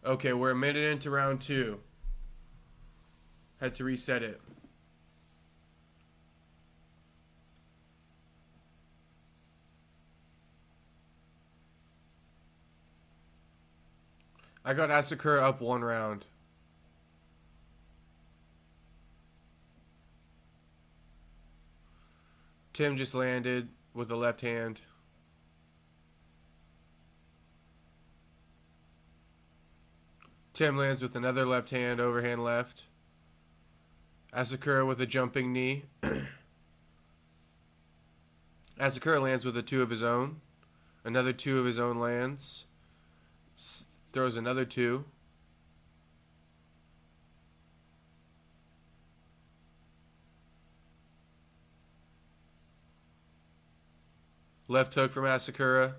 Speaker 1: Okay, we're a minute into round 2. Had to reset it. I got Asakura up 1 round. Tim just landed with the left hand. Tim lands with another left hand, overhand left. Asakura with a jumping knee. Asakura lands with a 2 of his own. Another 2 of his own lands. Throws another 2. Left hook from Asakura.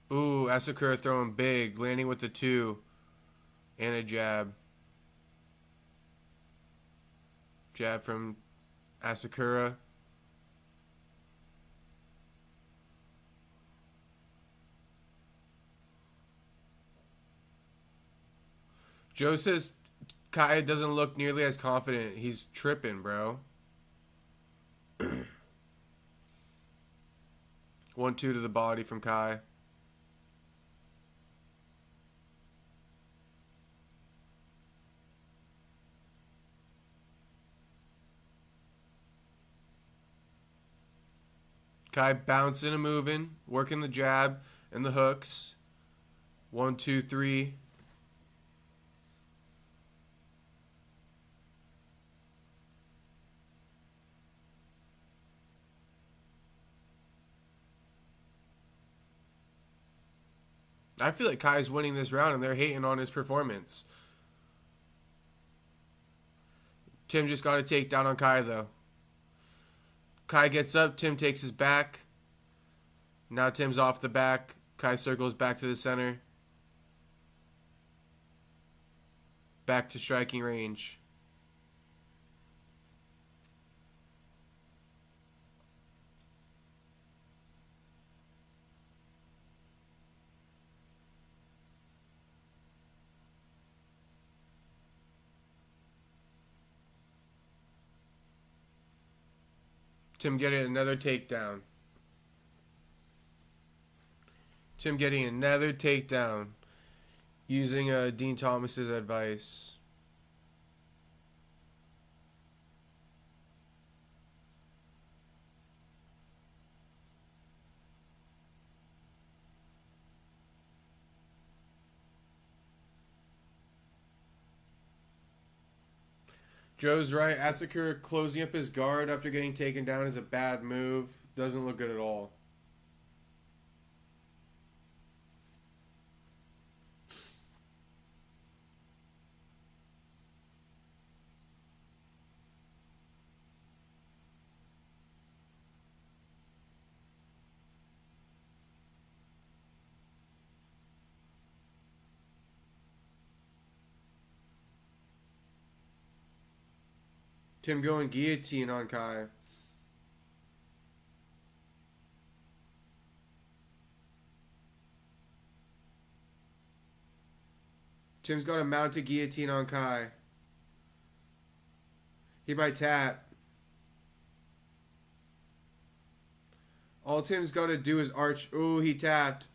Speaker 1: Ooh, Asakura throwing big, landing with the 2 and a jab. Jab from Asakura. Joe says Kai doesn't look nearly as confident. He's tripping, bro. 1-2 to the body from Kai. Kai bouncing and moving, working the jab and the hooks. 1, 2, 3. I feel like Kai's winning this round and they're hating on his performance. Tim just got a takedown on Kai though. Kai gets up, Tim takes his back. Now Tim's off the back. Kai circles back to the center. Back to striking range. Tim getting another takedown. Tim getting another takedown using Dean Thomas's advice. Joe's right. Asakura closing up his guard after getting taken down is a bad move. Doesn't look good at all. Tim going guillotine on Kai. Tim's got a mounted guillotine on Kai. He might tap. All Tim's got to do is arch. Ooh, he tapped.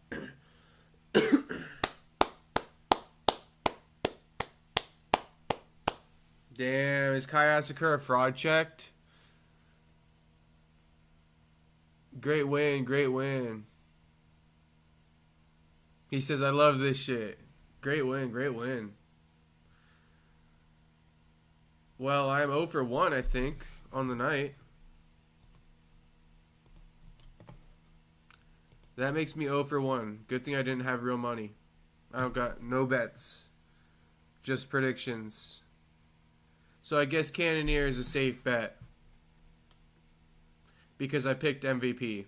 Speaker 1: Damn, is Kai Asakura fraud checked? Great win, great win. He says, I love this shit. Great win, great win. Well, I'm 0 for 1, I think, on the night. That makes me 0 for 1. Good thing I didn't have real money. I don't got no bets. Just predictions. So I guess Cannoneer is a safe bet. Because I picked MVP.